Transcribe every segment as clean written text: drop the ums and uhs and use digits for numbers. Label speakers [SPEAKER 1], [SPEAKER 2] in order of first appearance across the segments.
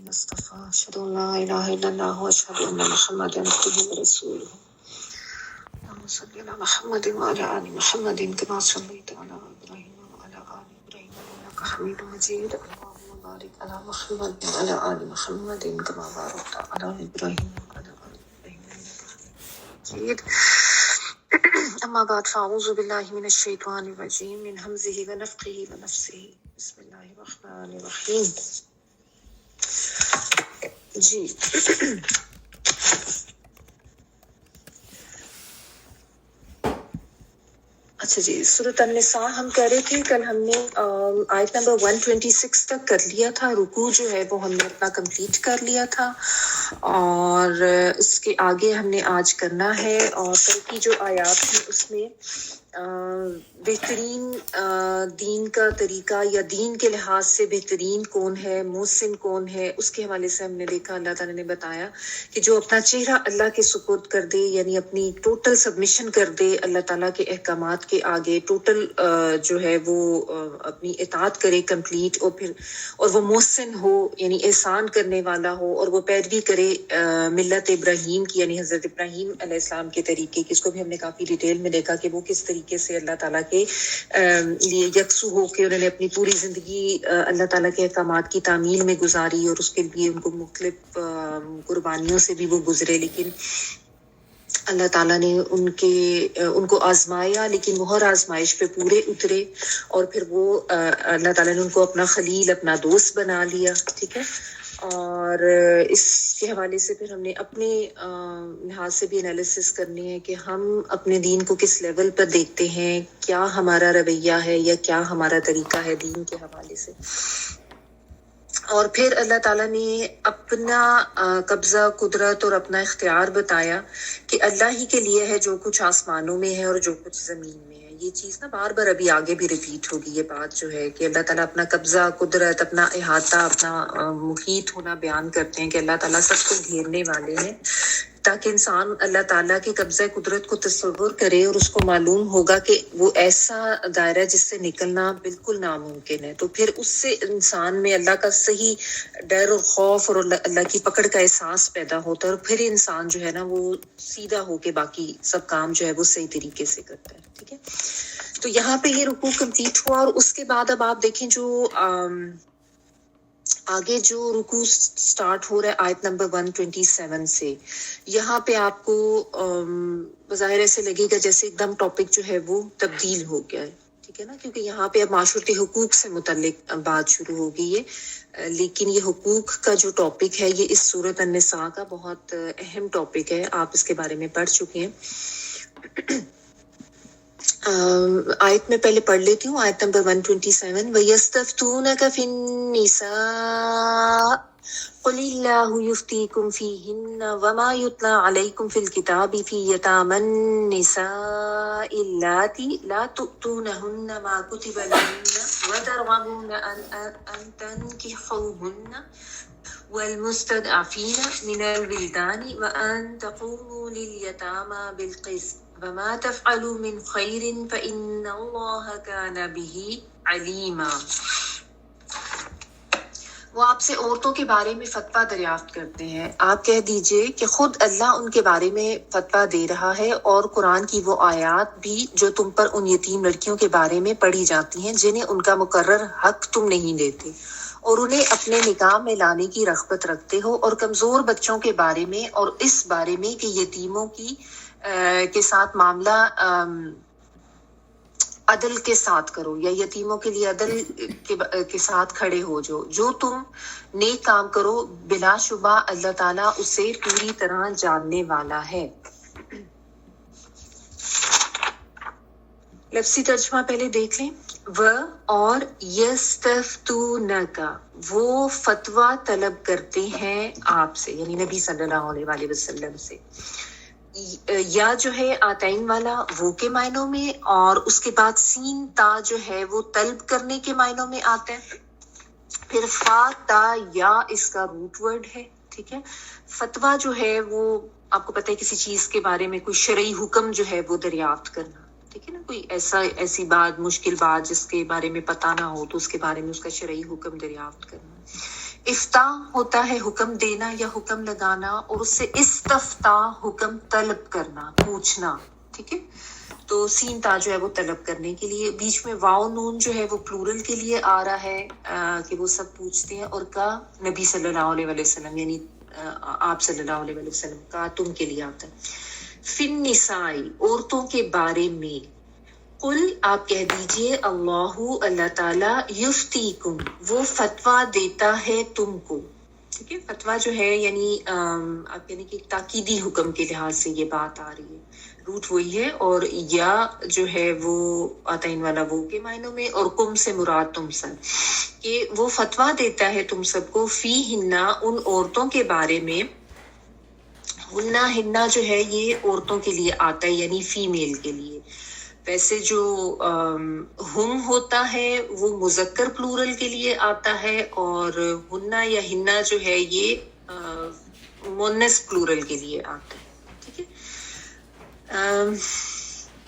[SPEAKER 1] المصطفى أشهد أن لا إله إلا الله وأشهد أن محمدا عبده ورسوله اللهم صل على محمد وعلى آل محمد كما صليت على إبراهيم وعلى آل إبراهيم إنك حميد مجيد اللهم بارك على محمد وعلى آل محمد كما باركت على إبراهيم وعلى آل إبراهيم إنك حميد مجيد أما بعد فأعوذ بالله من الشيطان الرجيم من همزه ونفخه ونفسه بسم الله الرحمن الرحيم جی اچھا جی سورۃ النساء ہم کہہ رہے تھے کل ہم نے آیت نمبر 126 تک کر لیا تھا. رکوع جو ہے وہ ہم نے اپنا کمپلیٹ کر لیا تھا اور اس کے آگے ہم نے آج کرنا ہے. اور کل کی جو آیات ہیں اس میں بہترین دین کا طریقہ یا دین کے لحاظ سے بہترین کون ہے, محسن کون ہے, اس کے حوالے سے ہم نے دیکھا. اللہ تعالیٰ نے بتایا کہ جو اپنا چہرہ اللہ کے سپرد کر دے, یعنی اپنی ٹوٹل سبمیشن کر دے اللہ تعالیٰ کے احکامات کے آگے, ٹوٹل جو ہے وہ اپنی اطاعت کرے کمپلیٹ, اور وہ محسن ہو یعنی احسان کرنے والا ہو, اور وہ پیروی کرے ملت ابراہیم کی یعنی حضرت ابراہیم علیہ السلام کے طریقے کی. اس کو بھی ہم نے کافی ڈیٹیل میں دیکھا کہ وہ کس طریقے سے اللہ تعالیٰ کے لیے یکسو ہو کے انہوں نے اپنی پوری زندگی اللہ تعالیٰ کے احکامات کی تعمیل میں گزاری, اور اس کے لیے ان کو مختلف قربانیوں سے بھی وہ گزرے. لیکن اللہ تعالیٰ نے ان کو آزمایا, لیکن وہ ہر آزمائش پہ پورے اترے, اور پھر وہ اللہ تعالیٰ نے ان کو اپنا خلیل, اپنا دوست بنا لیا. ٹھیک ہے, اور اس کے حوالے سے پھر ہم نے اپنے لحاظ سے بھی انالیسس کرنی ہے کہ ہم اپنے دین کو کس لیول پر دیکھتے ہیں, کیا ہمارا رویہ ہے یا کیا ہمارا طریقہ ہے دین کے حوالے سے. اور پھر اللہ تعالیٰ نے اپنا قبضہ, قدرت اور اپنا اختیار بتایا کہ اللہ ہی کے لیے ہے جو کچھ آسمانوں میں ہے اور جو کچھ زمین میں ہے. یہ چیز نا بار بار ابھی آگے بھی ریپیٹ ہوگی یہ بات جو ہے کہ اللہ تعالیٰ اپنا قبضہ, قدرت, اپنا احاطہ, اپنا محیط ہونا بیان کرتے ہیں کہ اللہ تعالیٰ سب کو گھیرنے والے ہیں, تاکہ انسان اللہ تعالیٰ کی قبضہ قدرت کو تصور کرے اور اس کو معلوم ہوگا کہ وہ ایسا دائرہ جس سے نکلنا بالکل ناممکن ہے. تو پھر اس سے انسان میں اللہ کا صحیح ڈر اور خوف اور اللہ کی پکڑ کا احساس پیدا ہوتا ہے, اور پھر انسان جو ہے نا وہ سیدھا ہو کے باقی سب کام جو ہے وہ صحیح طریقے سے کرتا ہے. ٹھیک ہے, تو یہاں پہ یہ رکوع کمپلیٹ ہوا, اور اس کے بعد اب آپ دیکھیں جو آگے جو رکوع سٹارٹ ہو رہا ہے آیت نمبر 127 سے, یہاں پہ آپ کو بظاہر ایسے لگے گا جیسے ایک دم ٹاپک جو ہے وہ تبدیل ہو گیا ہے. ٹھیک ہے نا, کیونکہ یہاں پہ اب معاشرتی حقوق سے متعلق بات شروع ہو گئی ہے, لیکن یہ حقوق کا جو ٹاپک ہے یہ اس سورۃ النساء کا بہت اہم ٹاپک ہے. آپ اس کے بارے میں پڑھ چکے ہیں. آیت میں پہلے پڑھ لیتی ہوں, آیت نمبر 127. وَيَسْتَفْتُونَكَ فِي النِّسَاءِ قُلِ اللَّهُ يُفْتِيكُمْ فِيهِنَّ وَمَا يُتْلَى عَلَيْكُمْ فِي الْكِتَابِ فِي يَتَامَى النِّسَاءِ اللَّاتِي لَا تُؤْتُونَهُنَّ مَا كُتِبَ لَهُنَّ وَتَرْغَبُونَ أَن تَنكِحُوهُنَّ وَالْمُسْتَضْعَفِينَ مِنَ الْوِلْدَانِ وَأَن تَقُومُوا لِلْيَتَامَى بِالْقِسْطِ وَمَا تَفْعَلُوا مِنْ خَيْرٍ فَإِنَّ اللَّهَ كَانَ بِهِ عَلِيمًا. وہ آپ سے عورتوں کے بارے میں فتویٰ دریافت کرتے ہیں, آپ کہہ دیجئے کہ خود اللہ ان کے بارے میں فتویٰ دے رہا ہے, اور قرآن کی وہ آیات بھی جو تم پر ان یتیم لڑکیوں کے بارے میں پڑھی جاتی ہیں جنہیں ان کا مقرر حق تم نہیں دیتے, اور انہیں اپنے نکاح میں لانے کی رغبت رکھتے ہو, اور کمزور بچوں کے بارے میں, اور اس بارے میں کہ یتیموں کے ساتھ معاملہ عدل کے ساتھ کرو, یا یتیموں کے لیے عدل کے ساتھ کھڑے ہو. جو تم نیک کام کرو بلا شبہ اللہ تعالیٰ اسے پوری طرح جاننے والا ہے. لفظی ترجمہ پہلے دیکھ لیں. اور یستفتونک, وہ فتویٰ طلب کرتے ہیں آپ سے, یعنی نبی صلی اللہ علیہ وسلم سے. یا جو ہے آتین والا وہ کے معنوں میں, اور اس کے بعد سین تا جو ہے وہ طلب کرنے کے معنوں میں آتا ہے. پھر فا تا یا اس کا روٹ ورڈ ہے. ٹھیک ہے, فتویٰ جو ہے وہ آپ کو پتہ ہے کسی چیز کے بارے میں کوئی شرعی حکم جو ہے وہ دریافت کرنا. ٹھیک ہے نا, کوئی ایسی بات, مشکل بات جس کے بارے میں پتہ نہ ہو تو اس کے بارے میں اس کا شرعی حکم دریافت کرنا. افتاء ہوتا ہے حکم دینا یا حکم لگانا، اور اس سے استفتاء حکم طلب کرنا، پوچھنا، ٹھیک ہے. تو سین تا جو ہے وہ طلب کرنے کے لیے، بیچ میں واو نون جو ہے وہ پلورل کے لیے آ رہا ہے کہ وہ سب پوچھتے ہیں، اور کا نبی صلی اللہ علیہ وسلم یعنی آپ صلی اللہ علیہ وسلم کا تم کے لیے آتا ہے. فن نسائی عورتوں کے بارے میں، قل آپ کہہ دیجئے اللہ تعالیٰ یفتیکم وہ فتویٰ دیتا ہے تم کو. ٹھیک ہے، فتویٰ جو ہے یعنی آپ یعنی کہ تاکیدی حکم کے لحاظ سے یہ بات آ رہی ہے، روٹ وہی ہے، اور یا جو ہے وہ آتین والا وہ کے معنوں میں، اور کم سے مراد تم سب، کہ وہ فتویٰ دیتا ہے تم سب کو فی ہننا ان عورتوں کے بارے میں. ہننا جو ہے یہ عورتوں کے لیے آتا ہے یعنی فیمیل کے لیے. ویسے جو ہم ہوتا ہے وہ مذکر پلورل کے لیے آتا ہے، اور ہننا یا ہننا جو ہے یہ مونس پلورل کے لیے آتا ہے. ٹھیک ہے،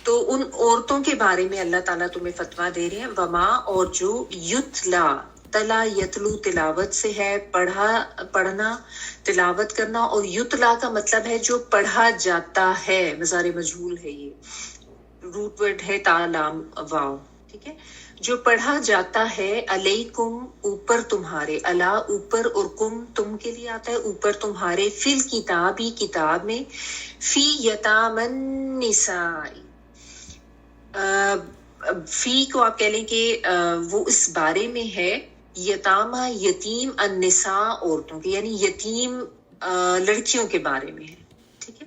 [SPEAKER 1] تو ان عورتوں کے بارے میں اللہ تعالیٰ تمہیں فتویٰ دے رہے ہیں. وما اور جو یتلا، تلا یتلو تلاوت سے ہے، پڑھنا تلاوت کرنا، اور یتلا کا مطلب ہے جو پڑھا جاتا ہے، مضارع مجہول ہے، یہ روٹ ورڈ ہے تا لام واو. ٹھیک ہے، جو پڑھا جاتا ہے علیکم اوپر تمہارے، الا اوپر، اور کم تم کے لیے آتا ہے اوپر تمہارے، فی الکتاب کتاب میں، فی یتام النساء. فی کو آپ کہہ لیں کہ وہ اس بارے میں ہے، یتامہ یتیم، النساء عورتوں کے یعنی یتیم لڑکیوں کے بارے میں ہے. ٹھیک ہے،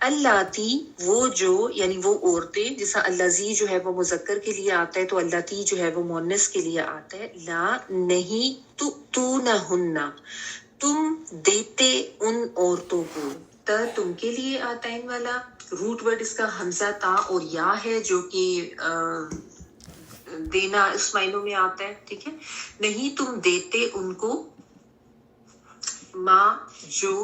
[SPEAKER 1] اللاتی وہ جو یعنی وہ عورتیں، جیسا اللذی جو ہے وہ مذکر کے لیے آتا ہے تو اللاتی جو ہے وہ مونس کے لیے آتا ہے. لا نہیں، تؤتونہن تم دیتے ان عورتوں کو، تم کے لیے آتا ہے والا روٹ ورڈ اس کا حمزہ تا اور یا ہے جو کہ دینا اس معنوں میں آتا ہے. ٹھیک ہے، نہیں تم دیتے ان کو، ما جو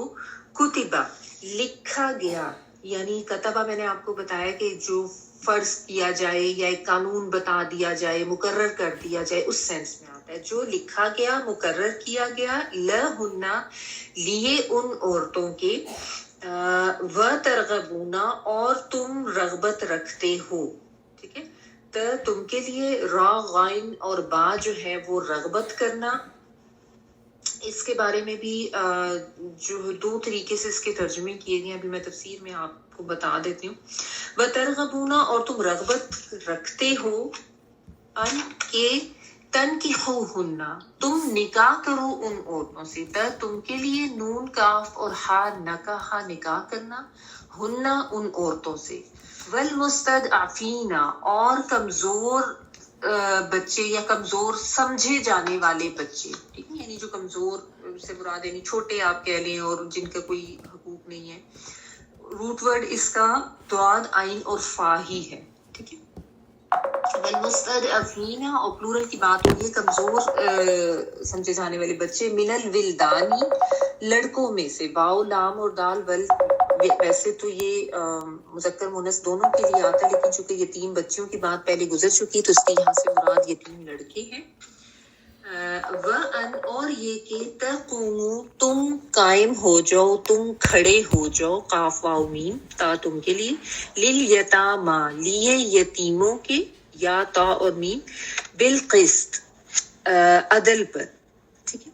[SPEAKER 1] کتبہ لکھا گیا، یعنی کتبہ میں نے آپ کو بتایا کہ جو فرض کیا جائے یا ایک قانون بتا دیا جائے، مقرر کر دیا جائے، اس سینس میں آتا ہے. جو لکھا گیا، مقرر کیا گیا، لہن لیے ان عورتوں کے، و ترغبون اور تم رغبت رکھتے ہو. ٹھیک ہے، تم کے لیے را غائن اور با جو ہے وہ رغبت کرنا. اس کے بارے میں بھی جو دو طریقے سے اس کے ترجمے کیے گئے ہیں، ابھی میں تفسیر میں آپ کو بتا دیتی ہوں. وَتَرْغَبُونَ اور تم رغبت رکھتے ہو، ان کے تنکحوہن تم نکاح کرو ان عورتوں سے، تم کے لیے نون کاف اور ہا نکاح نکاح کرنا، ہننا ان عورتوں سے. والمستضعفین اور کمزور بچے یا کمزور سمجھے جانے والے بچے. ٹھیک ہے، یعنی جو کمزور سے مراد یعنی چھوٹے آپ کہہ لیں اور جن کا کوئی حقوق نہیں ہے. روٹ ورڈ اس کا دواد عین اور فا ہی ہے. ٹھیک ہے، والمستضعفین اور پلورل کی بات ہوئی ہے کمزور سمجھے جانے والے بچے، من الولدانی لڑکوں میں سے، واو لام اور دال ول. ویسے تو یہ مذکر مونس دونوں کے لیے آتا ہے، لیکن چونکہ یتیم بچیوں کی بات پہلے گزر چکی تو اس کی یہاں سے مراد یتیم لڑکے ہیں. وَأَنْ اور یہ کہ تقومو تم قائم ہو جاؤ، تم کھڑے ہو جاؤ، قاف واو میم تا تم کے لیے، للیتاما لیے یتیموں کے، یا تا اور میم، بالقسط عدل پر. ٹھیک ہے،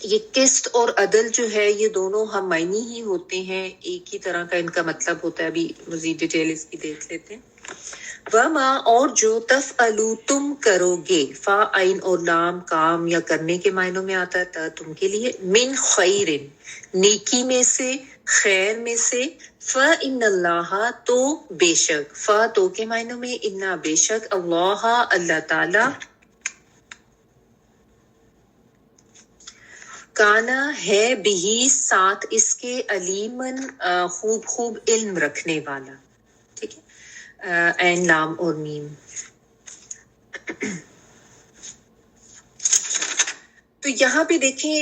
[SPEAKER 1] یہ قسط اور عدل جو ہے یہ دونوں ہم معنی ہی ہوتے ہیں، ایک ہی طرح کا ان کا مطلب ہوتا ہے. ابھی مزید ڈیٹیل اس کی دیکھ لیتے ہیں. وما اور جو تفعلو تم کرو گے، فا عین اور لام کام یا کرنے کے معنوں میں آتا ہے تم کے لیے، من خیر نیکی میں سے، خیر میں سے، فإن اللہ تو بے شک، فا تو کے معنوں میں، انا بے شک، اللہ اللہ تعالی، کانا ہے بھی ساتھ اس کے، علیمن خوب علم رکھنے والا. ٹھیک ہے، عین لام اور میم. تو یہاں پہ دیکھیں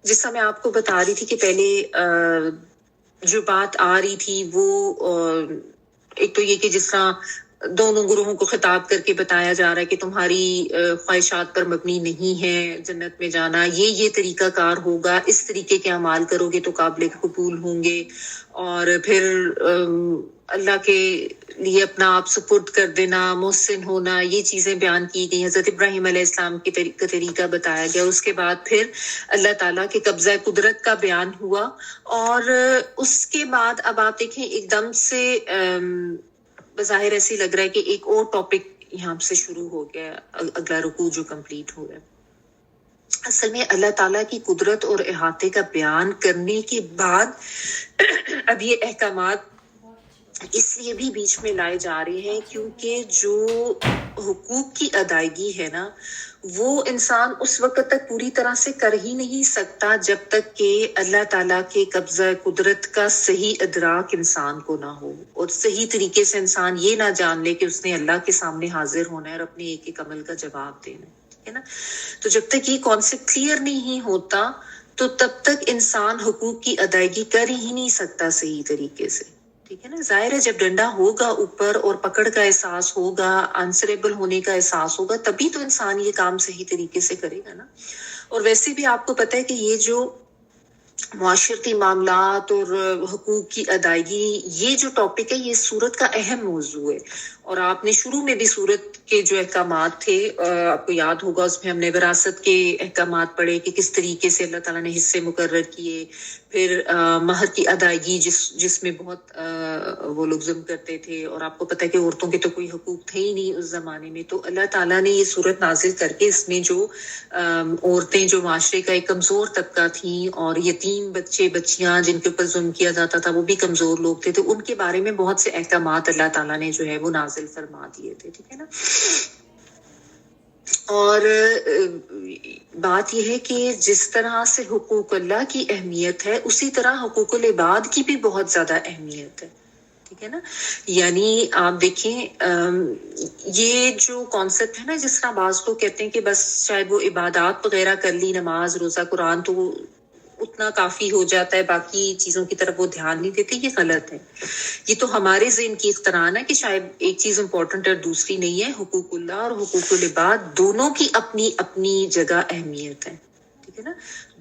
[SPEAKER 1] جیسا میں آپ کو بتا رہی تھی کہ پہلے جو بات آ رہی تھی وہ ایک تو یہ کہ جس طرح دونوں گروہوں کو خطاب کر کے بتایا جا رہا ہے کہ تمہاری خواہشات پر مبنی نہیں ہے جنت میں جانا، یہ طریقہ کار ہوگا، اس طریقے کے اعمال کرو گے تو قابل قبول ہوں گے، اور پھر اللہ کے لیے اپنا آپ سپرد کر دینا، محسن ہونا، یہ چیزیں بیان کی گئی۔ حضرت ابراہیم علیہ السلام کے طریقہ بتایا گیا۔ اس کے بعد پھر اللہ تعالیٰ کے قبضہ قدرت کا بیان ہوا، اور اس کے بعد اب آپ دیکھیں ایک دم سے بظاہر ایسی لگ رہا ہے کہ ایک اور ٹاپک یہاں سے شروع ہو گیا، اگلا رکوع جو کمپلیٹ ہو رہا ہے۔ اصل میں اللہ تعالیٰ کی قدرت اور احاطے کا بیان کرنے کے بعد اب یہ احکامات اس لیے بھی بیچ میں لائے جا رہے ہیں کیونکہ جو حقوق کی ادائیگی ہے نا، وہ انسان اس وقت تک پوری طرح سے کر ہی نہیں سکتا جب تک کہ اللہ تعالیٰ کے قبضہ قدرت کا صحیح ادراک انسان کو نہ ہو، اور صحیح طریقے سے انسان یہ نہ جان لے کہ اس نے اللہ کے سامنے حاضر ہونا ہے اور اپنے ایک ایک عمل کا جواب دینا ہے نا۔ تو جب تک یہ کانسیپٹ کلیئر نہیں ہوتا تو تب تک انسان حقوق کی ادائیگی کر ہی نہیں سکتا صحیح طریقے سے، ٹھیک ہے نا۔ ظاہر ہے جب ڈنڈا ہوگا اوپر اور پکڑ کا احساس ہوگا، آنسریبل ہونے کا احساس ہوگا، تبھی تو انسان یہ کام صحیح طریقے سے کرے گا نا۔ اور ویسے بھی آپ کو پتہ ہے کہ یہ جو معاشرتی معاملات اور حقوق کی ادائیگی، یہ جو ٹاپک ہے یہ سورت کا اہم موضوع ہے، اور آپ نے شروع میں بھی سورت کے جو احکامات تھے آپ کو یاد ہوگا، اس میں ہم نے وراثت کے احکامات پڑھے کہ کس طریقے سے اللہ تعالیٰ نے حصے مقرر کیے، پھر مہر کی ادائیگی جس میں بہت وہ لوگ ظلم کرتے تھے، اور آپ کو پتہ ہے کہ عورتوں کے تو کوئی حقوق تھے ہی نہیں اس زمانے میں، تو اللہ تعالیٰ نے یہ صورت نازل کر کے اس میں جو عورتیں جو معاشرے کا ایک کمزور طبقہ تھیں، اور یتیم بچے بچیاں جن کے اوپر ظلم کیا جاتا تھا وہ بھی کمزور لوگ تھے، تو ان کے بارے میں بہت سے احکامات اللہ تعالیٰ نے جو ہے وہ نازل فرما دیے تھے، ٹھیک ہے نا۔ اور بات یہ ہے کہ جس طرح سے حقوق اللہ کی اہمیت ہے اسی طرح حقوق العباد کی بھی بہت زیادہ اہمیت ہے، ٹھیک ہے نا۔ یعنی آپ دیکھیں یہ جو کانسیپٹ ہے نا، جس طرح بعض لوگ کہتے ہیں کہ بس شاید وہ عبادات وغیرہ کر لی، نماز روزہ قرآن تو اتنا کافی ہو جاتا ہے، باقی چیزوں کی طرف وہ دھیان نہیں دیتے، یہ غلط ہے۔ یہ تو ہمارے ذہن کی اختراع ہے کہ شاید ایک چیز امپورٹنٹ ہے اور دوسری نہیں ہے۔ حقوق اللہ اور حقوق العباد دونوں کی اپنی اپنی جگہ اہمیت ہے، ٹھیک ہے نا۔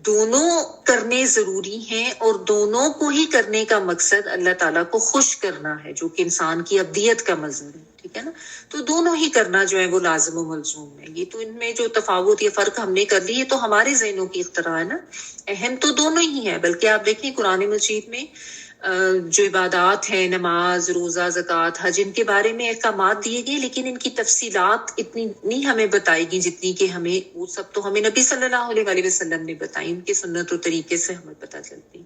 [SPEAKER 1] دونوں کرنے ضروری ہیں، اور دونوں کو ہی کرنے کا مقصد اللہ تعالیٰ کو خوش کرنا ہے، جو کہ انسان کی ابدیت کا مظہر ہے، ٹھیک ہے نا۔ تو دونوں ہی کرنا جو ہے وہ لازم و ملزوم ہے۔ یہ تو ان میں جو تفاوت یا فرق ہم نے کر لی، یہ تو ہمارے ذہنوں کی اختراع ہے نا۔ اہم تو دونوں ہی ہیں، بلکہ آپ دیکھیں قرآن مجید میں جو عبادات ہیں، نماز روزہ زکوٰۃ حج، ان کے بارے میں احکامات دیے گئے، لیکن ان کی تفصیلات اتنی نہیں ہمیں بتائی گئی جتنی کہ ہمیں وہ سب تو ہمیں نبی صلی اللہ علیہ وسلم نے بتائی، ان کے سنت و طریقے سے ہمیں پتہ چلتی۔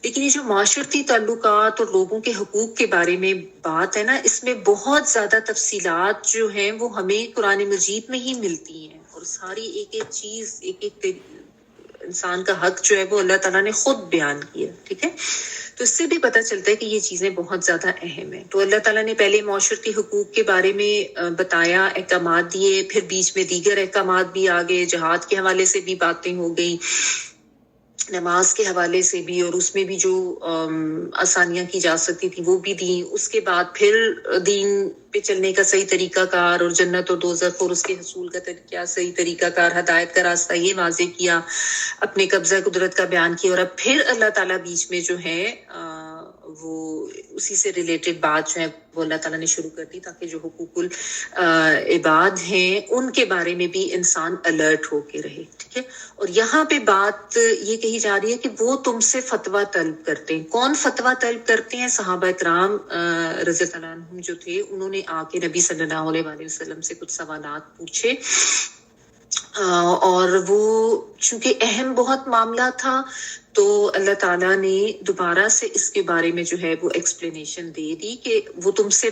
[SPEAKER 1] لیکن یہ جو معاشرتی تعلقات اور لوگوں کے حقوق کے بارے میں بات ہے نا، اس میں بہت زیادہ تفصیلات جو ہیں وہ ہمیں قرآن مجید میں ہی ملتی ہیں، اور ساری ایک ایک چیز، ایک ایک انسان کا حق جو ہے وہ اللہ تعالیٰ نے خود بیان کیا، ٹھیک ہے۔ تو اس سے بھی پتہ چلتا ہے کہ یہ چیزیں بہت زیادہ اہم ہیں۔ تو اللہ تعالیٰ نے پہلے معاشرتی حقوق کے بارے میں بتایا، احکامات دیے، پھر بیچ میں دیگر احکامات بھی آ گئے، جہاد کے حوالے سے بھی باتیں ہو گئیں، نماز کے حوالے سے بھی، اور اس میں بھی جو آسانیاں کی جا سکتی تھی وہ بھی دیں۔ اس کے بعد پھر دین پہ چلنے کا صحیح طریقہ کار، اور جنت اور دوزخ اور اس کے حصول کا کیا صحیح طریقہ کار، ہدایت کا راستہ یہ واضح کیا، اپنے قبضہ قدرت کا بیان کیا، اور اب پھر اللہ تعالیٰ بیچ میں جو ہے وہ اسی سے ریلیٹڈ بات جو ہے وہ اللہ تعالیٰ نے شروع کر دی، تاکہ جو حقوق العباد ہیں ان کے بارے میں بھی انسان الرٹ ہو کے رہے، ٹھیک ہے۔ اور یہاں پہ بات یہ کہی جا رہی ہے کہ وہ تم سے فتویٰ طلب کرتے ہیں۔ کون فتویٰ طلب کرتے ہیں؟ صحابہ کرام رضی اللہ عنہم جو تھے، انہوں نے آ کے نبی صلی اللہ علیہ وسلم سے کچھ سوالات پوچھے، اور وہ چونکہ اہم بہت معاملہ تھا تو اللہ تعالیٰ نے دوبارہ سے اس کے بارے میں جو ہے وہ ایکسپلینیشن دے دی کہ وہ تم سے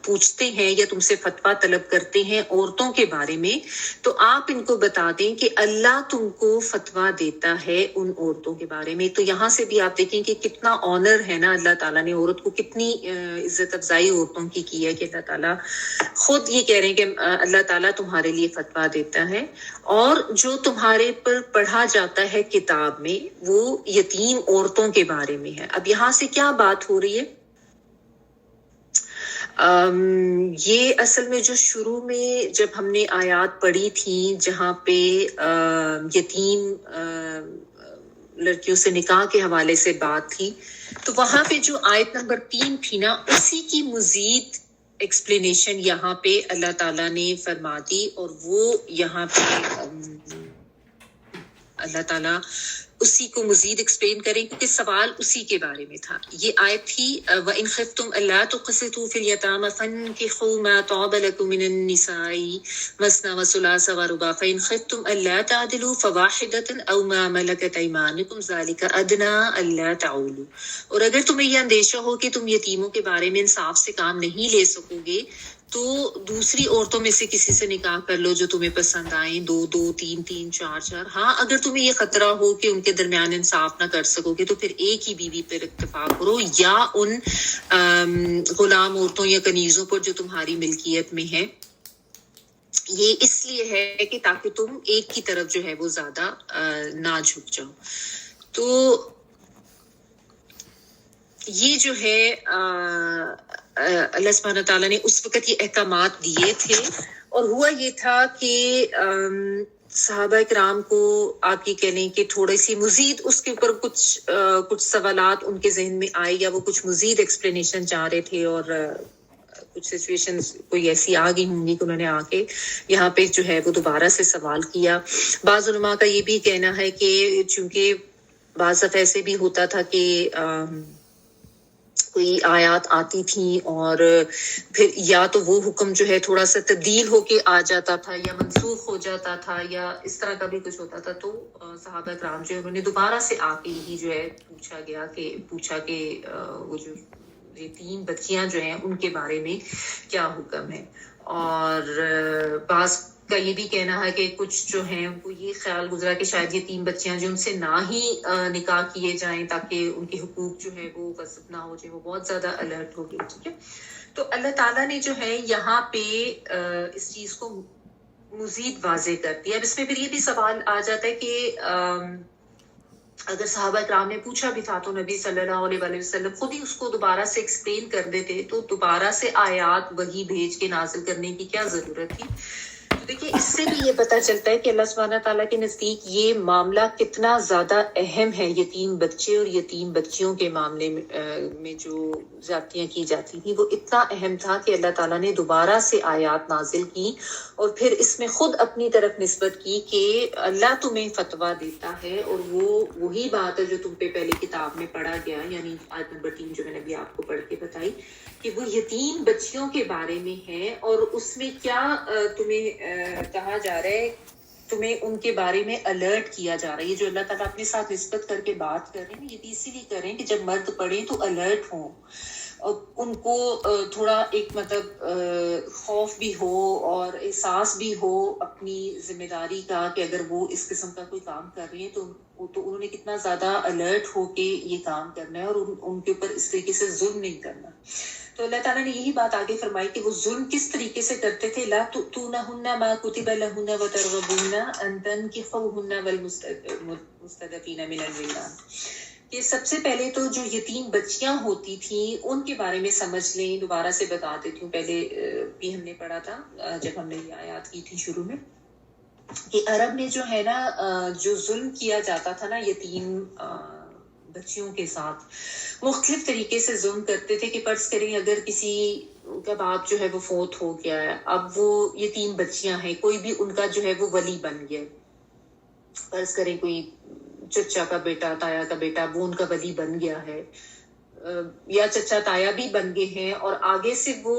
[SPEAKER 1] پوچھتے ہیں یا تم سے فتویٰ طلب کرتے ہیں عورتوں کے بارے میں، تو آپ ان کو بتا دیں کہ اللہ تم کو فتویٰ دیتا ہے ان عورتوں کے بارے میں۔ تو یہاں سے بھی آپ دیکھیں کہ کتنا آنر ہے نا، اللہ تعالیٰ نے عورت کو کتنی عزت افزائی عورتوں کی ہے، کہ اللہ تعالیٰ خود یہ کہہ رہے ہیں کہ اللہ تعالیٰ تمہارے لیے فتویٰ دیتا ہے، اور جو تمہارے پر پڑھا جاتا ہے کتاب میں وہ یتیم عورتوں کے بارے میں ہے۔ اب یہاں سے کیا بات ہو رہی ہے؟ یہ اصل میں جو شروع میں جب ہم نے آیات پڑھی تھی جہاں پہ یتیم لڑکیوں سے نکاح کے حوالے سے بات تھی، تو وہاں پہ جو آیت نمبر 3 تھی نا، اسی کی مزید ایکسپلینیشن یہاں پہ اللہ تعالیٰ نے فرما دی، اور وہ یہاں پہ اللہ تعالیٰ اسی کو مزید ایکسپلین کریں، کیونکہ سوال اسی کے بارے میں تھا۔ یہ آیت تھی وَإِنْ خِفْتُمْ أَلَّا تُقْسِطُوا فِي الْيَتَامَىٰ فَانكِحُوا مَا طَابَ لَكُم مِّنَ النِّسَاءِ مَثْنَىٰ وَثُلَاثَ وَرُبَاعَ فَإِنْ خِفْتُمْ أَلَّا تَعْدِلُوا فَوَاحِدَةً أَوْ مَا مَلَكَتْ أَيْمَانُكُمْ ذَلِكَ أَدْنَىٰ أَلَّا تَعُولُوا۔ اور اگر تمہیں یہ اندیشہ ہو کہ تم یتیموں کے بارے میں انصاف سے کام نہیں لے سکو گے، تو دوسری عورتوں میں سے کسی سے نکاح کر لو جو تمہیں پسند آئیں، 2 2 3 3 4 4۔ ہاں، اگر تمہیں یہ خطرہ ہو کہ ان کے درمیان انصاف نہ کر سکو گے تو پھر ایک ہی بیوی پر اکتفا کرو، یا ان غلام عورتوں یا کنیزوں پر جو تمہاری ملکیت میں ہے۔ یہ اس لیے ہے کہ تاکہ تم ایک کی طرف جو ہے وہ زیادہ نہ جھک جاؤ۔ تو یہ جو ہے اللہ سبحانہ تعالیٰ نے اس وقت یہ احکامات دیے تھے، اور ہوا یہ تھا کہ صحابہ کرام کو آپ یہ کہہ لیں کہ تھوڑی سی مزید اس کے اوپر کچھ سوالات ان کے ذہن میں آئے، یا وہ کچھ مزید ایکسپلینیشن چاہ رہے تھے، اور کچھ سچویشن کوئی ایسی آ گئی ہوں گی کہ انہوں نے آ کے یہاں پہ جو ہے وہ دوبارہ سے سوال کیا۔ بعض علماء کا یہ بھی کہنا ہے کہ چونکہ بعض دفعہ ایسے بھی ہوتا تھا کہ کوئی آیات آتی تھیں اور پھر یا تو وہ حکم جو ہے تھوڑا سا تبدیل ہو کے آ جاتا تھا، یا منسوخ ہو جاتا تھا، یا اس طرح کا بھی کچھ ہوتا تھا، تو صحابہ کرام جو ہے انہوں نے دوبارہ سے آ کے یہی جو ہے پوچھا کہ وہ جو یہ 3 بچیاں جو ہیں ان کے بارے میں کیا حکم ہے۔ اور بعض کا یہ بھی کہنا ہے کہ کچھ جو ہیں ان کو یہ خیال گزرا کہ شاید یہ 3 بچیاں جو ان سے نہ ہی نکاح کیے جائیں تاکہ ان کے حقوق جو ہے وہ غصب نہ ہو جائے، وہ بہت زیادہ الرٹ ہو گئی۔ ٹھیک ہے، تو اللہ تعالیٰ نے جو ہے یہاں پہ اس چیز کو مزید واضح کر دیا۔ اب اس میں پھر یہ بھی سوال آ جاتا ہے کہ اگر صحابہ کرام نے پوچھا بھی تھا تو نبی صلی اللہ علیہ وآلہ وسلم خود ہی اس کو دوبارہ سے ایکسپلین کر دیتے، تو دوبارہ سے آیات وہی بھیج کے نازل کرنے کی کیا ضرورت تھی؟ تو دیکھیے، اس سے بھی یہ پتہ چلتا ہے کہ اللہ سبحانہ تعالیٰ کے نزدیک یہ معاملہ کتنا زیادہ اہم ہے۔ یتیم بچے اور یتیم بچیوں کے معاملے میں جو زیادتیاں کی جاتی تھیں وہ اتنا اہم تھا کہ اللہ تعالیٰ نے دوبارہ سے آیات نازل کی، اور پھر اس میں خود اپنی طرف نسبت کی کہ اللہ تمہیں فتویٰ دیتا ہے، اور وہ وہی بات ہے جو تم پہ پہلے کتاب میں پڑھا گیا، یعنی آیت نمبر 3 جو میں نے ابھی آپ کو پڑھ کے بتائی کہ وہ یتیم بچیوں کے بارے میں ہے، اور اس میں کیا تمہیں کہا جا رہا ہے، تمہیں ان کے بارے میں الرٹ کیا جا رہا ہے۔ یہ جو اللہ تعالیٰ اپنے ساتھ نسبت کر کے بات کر رہے ہیں، یہ بھی اسی لیے کر رہے ہیں کہ جب مرد پڑھیں تو الرٹ ہوں، ان کو تھوڑا ایک مطلب خوف بھی ہو اور احساس بھی ہو اپنی ذمہ داری کا کہ اگر وہ اس قسم کا کوئی کام کر رہے ہیں تو انہوں نے کتنا زیادہ الرٹ ہو کے یہ کام کرنا ہے، اور ان کے اوپر اس طریقے سے ظلم نہیں کرنا۔ تو اللہ تعالیٰ نے یہی بات آگے فرمائی کہ وہ ظلم کس طریقے سے کرتے تھے۔ لا تؤتونہن ما کتب لہن وترغبون ان تنکحوہن والمستضعفین من الولدان، کہ سب سے پہلے تو جو یتیم بچیاں ہوتی تھیں ان کے بارے میں سمجھ لیں۔ دوبارہ سے بتا دیتی ہوں، پہلے بھی ہم نے پڑھا تھا جب ہم نے یہ آیات کی تھی شروع میں، کہ عرب میں جو ہے نا جو ظلم کیا جاتا تھا نا یتیم بچیوں کے ساتھ، مختلف طریقے سے ظلم کرتے تھے کہ فرض کریں اگر کسی کا باپ جو ہے وہ فوت ہو گیا ہے، اب وہ یتیم بچیاں ہیں، کوئی بھی ان کا جو ہے وہ ولی بن گیا، فرض کریں کوئی چچا کا بیٹا، تایا کا بیٹا، وہ ان کا ولی بن گیا ہے، یا چچا تایا بھی بن گئے ہیں، اور آگے سے وہ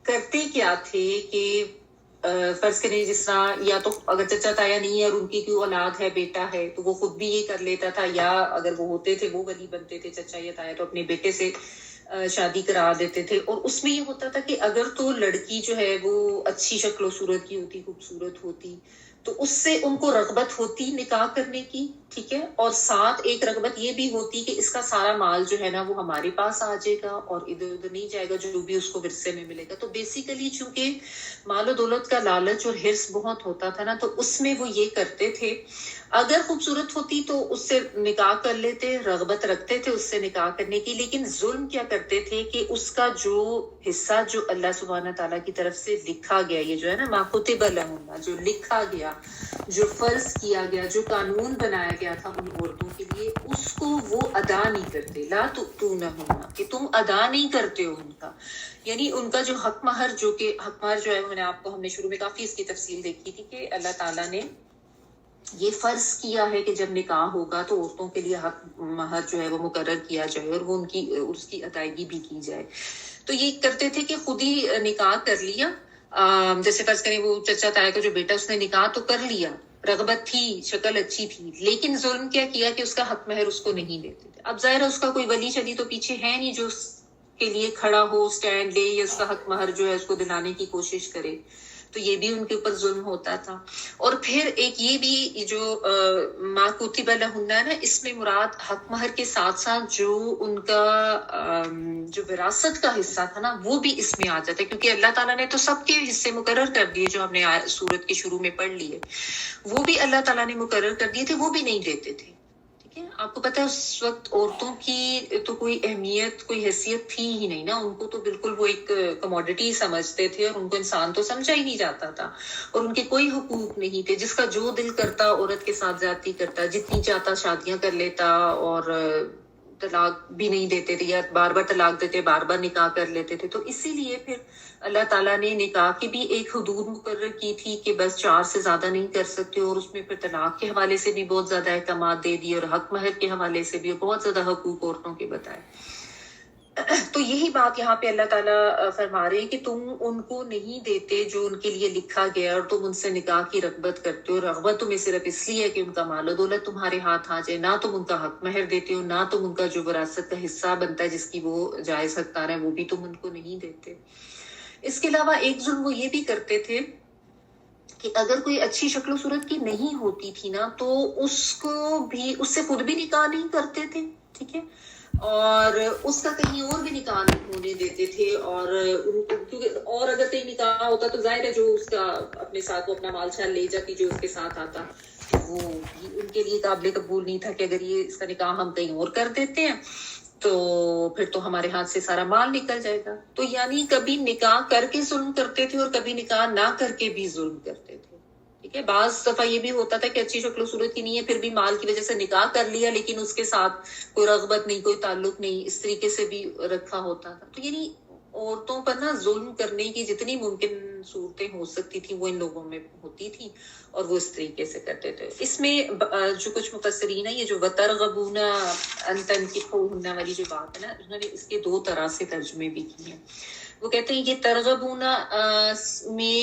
[SPEAKER 1] کرتے کیا تھے کہ فرض کریں جس طرح یا تو اگر چچا تایا نہیں ہے اور ان کی کوئی اولاد ہے، بیٹا ہے، تو وہ خود بھی یہ کر لیتا تھا، یا اگر وہ ہوتے تھے وہ ولی بنتے تھے چچا یا تایا تو اپنے بیٹے سے شادی کرا دیتے تھے۔ اور اس میں یہ ہوتا تھا کہ اگر تو لڑکی جو ہے وہ اچھی شکل و صورت کی ہوتی، خوبصورت ہوتی، تو اس سے ان کو رغبت ہوتی نکاح کرنے کی، ٹھیک ہے، اور ساتھ ایک رغبت یہ بھی ہوتی کہ اس کا سارا مال جو ہے نا وہ ہمارے پاس آ جائے گا اور ادھر ادھر نہیں جائے گا، جو بھی اس کو ورثے میں ملے گا۔ تو بیسیکلی چونکہ مال و دولت کا لالچ اور حرص بہت ہوتا تھا نا، تو اس میں وہ یہ کرتے تھے، اگر خوبصورت ہوتی تو اس سے نکاح کر لیتے، رغبت رکھتے تھے اس سے نکاح کرنے کی، لیکن ظلم کیا کرتے تھے کہ اس کا جو حصہ جو اللہ سبحانہ تعالیٰ کی طرف سے لکھا گیا، یہ جو ہے نا ما کتب لہن، جو لکھا گیا، جو فرض کیا گیا، جو قانون بنایا گیا تھا ان عورتوں کے لیے، اس کو وہ ادا نہیں کرتے۔ لا تؤتونہن، کہ تم ادا نہیں کرتے ہو ان کا، یعنی ان کا جو حق مہر، جو کہ حق مہر جو ہے، میں نے آپ کو، ہم نے شروع میں کافی اس کی تفصیل دیکھی تھی کہ اللہ تعالیٰ نے یہ فرض کیا ہے کہ جب نکاح ہوگا تو عورتوں کے لیے حق مہر جو ہے وہ مقرر کیا جائے اور وہ اس کی ادائیگی بھی کی جائے۔ تو یہ کرتے تھے کہ خود ہی نکاح کر لیا، جیسے فرض کریں وہ چچا تایا کا جو بیٹا، اس نے نکاح تو کر لیا، رغبت تھی، شکل اچھی تھی، لیکن ظلم کیا کیا کہ اس کا حق مہر اس کو نہیں دیتے تھے۔ اب ظاہر ہے اس کا کوئی ولی شلی تو پیچھے ہے نہیں جو اس کے لیے کھڑا ہو، سٹینڈ لے، یا اس کا حق مہر جو ہے اس کو دلانے کی کوشش کرے، تو یہ بھی ان کے اوپر ظلم ہوتا تھا۔ اور پھر ایک یہ بھی جو ما کتب لہن ہے نا، اس میں مراد حق مہر کے ساتھ ساتھ جو ان کا جو وراثت کا حصہ تھا نا، وہ بھی اس میں آ جاتا ہے، کیونکہ اللہ تعالیٰ نے تو سب کے حصے مقرر کر دیے، جو ہم نے سورت کے شروع میں پڑھ لیے، وہ بھی اللہ تعالیٰ نے مقرر کر دیے تھے، وہ بھی نہیں دیتے تھے۔ ٹھیک ہے، آپ کو پتا ہے اس وقت عورتوں کی تو کوئی اہمیت، کوئی حیثیت تھی ہی نہیں نا، ان کو تو بالکل وہ ایک کموڈٹی سمجھتے تھے، اور ان کو انسان تو سمجھا ہی نہیں جاتا تھا، اور ان کے کوئی حقوق نہیں تھے۔ جس کا جو دل کرتا عورت کے ساتھ زیادتی کرتا، جتنی چاہتا شادیاں کر لیتا، اور طلاق بھی نہیں دیتے تھے، یا بار بار طلاق دیتے، بار بار نکاح کر لیتے تھے۔ تو اسی لیے پھر اللہ تعالیٰ نے نکاح کی بھی ایک حدود مقرر کی تھی کہ بس 4 سے زیادہ نہیں کر سکتے، اور اس میں پھر طلاق کے حوالے سے بھی بہت زیادہ احکامات دے دیے، اور حق مہر کے حوالے سے بھی بہت زیادہ حقوق عورتوں کے بتائے۔ تو یہی بات یہاں پہ اللہ تعالیٰ فرما رہے ہیں کہ تم ان کو نہیں دیتے جو ان کے لیے لکھا گیا، اور تم ان سے نکاح کی رغبت کرتے ہو۔ رغبت تمہیں صرف اس لیے ہے کہ ان کا مال و دولت تمہارے ہاتھ آ جائے، نہ تم ان کا حق مہر دیتے ہو، نہ تم ان کا جو وراثت کا حصہ بنتا ہے جس کی وہ جائز حقدار ہے، وہ بھی تم ان کو نہیں دیتے۔ اس کے علاوہ ایک ظلم وہ یہ بھی کرتے تھے کہ اگر کوئی اچھی شکل و صورت کی نہیں ہوتی تھی نا، تو اس کو بھی، اس سے خود بھی نکاح نہیں کرتے تھے، ٹھیک ہے، اور اس کا کہیں اور بھی نکاح نہیں ہونے دیتے تھے، اور ان کو، کیونکہ اور اگر کہیں نکاح ہوتا تو ظاہر ہے جو اس کا اپنے ساتھ وہ اپنا مال شال لے جاتی، جو اس کے ساتھ آتا، وہ بھی ان کے لیے قابل قبول نہیں تھا کہ اگر یہ اس کا نکاح ہم کہیں اور کر دیتے ہیں تو پھر تو ہمارے ہاتھ سے سارا مال نکل جائے گا۔ تو یعنی کبھی نکاح کر کے ظلم کرتے تھے، اور کبھی نکاح نہ کر کے بھی ظلم کرتے تھے، ٹھیک ہے۔ بعض دفعہ یہ بھی ہوتا تھا کہ اچھی شکل و صورت کی نہیں ہے، پھر بھی مال کی وجہ سے نکاح کر لیا، لیکن اس کے ساتھ کوئی رغبت نہیں، کوئی تعلق نہیں، اس طریقے سے بھی رکھا ہوتا تھا۔ تو یعنی عورتوں پر نا ظلم کرنے کی جتنی ممکن صورتیں ہو سکتی تھی وہ ان لوگوں میں ہوتی تھی، اور وہ اس طریقے سے کرتے تھے۔ اس میں جو کچھ مفسرین ہیں، یہ جو وَتَرْغَبُونَ أَن تَنكِحُوهُنَّ والی جو بات ہے نا، انہوں نے اس کے 2 طرح سے ترجمے بھی کیے ہیں۔ وہ کہتے ہیں یہ ترغبون میں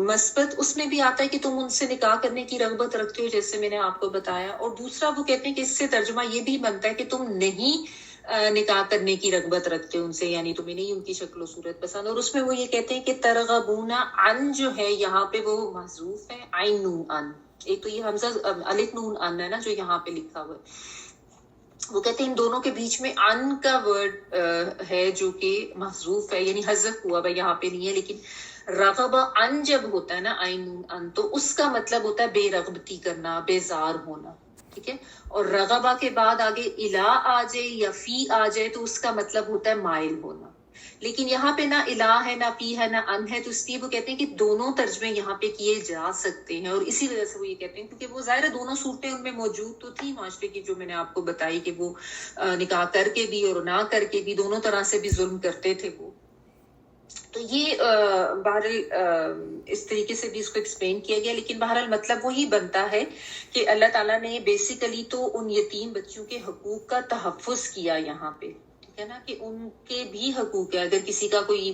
[SPEAKER 1] مثبت اس میں بھی آتا ہے کہ تم ان سے نکاح کرنے کی رغبت رکھتے ہو، جیسے میں نے آپ کو بتایا، اور دوسرا وہ کہتے ہیں کہ اس سے ترجمہ یہ بھی بنتا ہے کہ تم نہیں نکاح کرنے کی رغبت رکھتے ان سے، یعنی تمہیں نہیں ان کی شکل و صورت پسند۔ اور اس میں وہ یہ کہتے ہیں کہ ترغبون ان جو ہے یہاں پہ وہ محذوف ہے، عین نون ان، ایک تو یہ حمزہ الف نون ان ہے نا جو یہاں پہ لکھا ہوا ہے، وہ کہتے ہیں ان دونوں کے بیچ میں ان کا ورڈ ہے جو کہ محذوف ہے، یعنی حذف ہوا ہے، یہاں پہ نہیں ہے، لیکن رغب ان جب ہوتا ہے نا، عین نون ان، تو اس کا مطلب ہوتا ہے بے رغبتی کرنا، بیزار ہونا، ٹھیک ہے۔ اور رغبہ کے بعد آگے الا آ جائے یا فی آ جائے تو اس کا مطلب ہوتا ہے مائل ہونا، لیکن یہاں پہ نہ الہ ہے، نہ فی ہے، نہ ان ہے، تو اس لیے وہ کہتے ہیں کہ دونوں ترجمے یہاں پہ کیے جا سکتے ہیں، اور اسی وجہ سے وہ یہ کہتے ہیں کیونکہ وہ ظاہر ہے دونوں صورتیں ان میں موجود تو تھی معاشرے کی، جو میں نے آپ کو بتائی کہ وہ نکاح کر کے بھی اور نہ کر کے بھی دونوں طرح سے بھی ظلم کرتے تھے وہ۔ تو یہ بہرحال اس طریقے سے بھی اس کو ایکسپلین کیا گیا، لیکن بہرحال مطلب وہی بنتا ہے کہ اللہ تعالیٰ نے بیسیکلی تو ان یتیم بچوں کے حقوق کا تحفظ کیا یہاں پہ، ٹھیک ہے نا، کہ ان کے بھی حقوق ہے۔ اگر کسی کا کوئی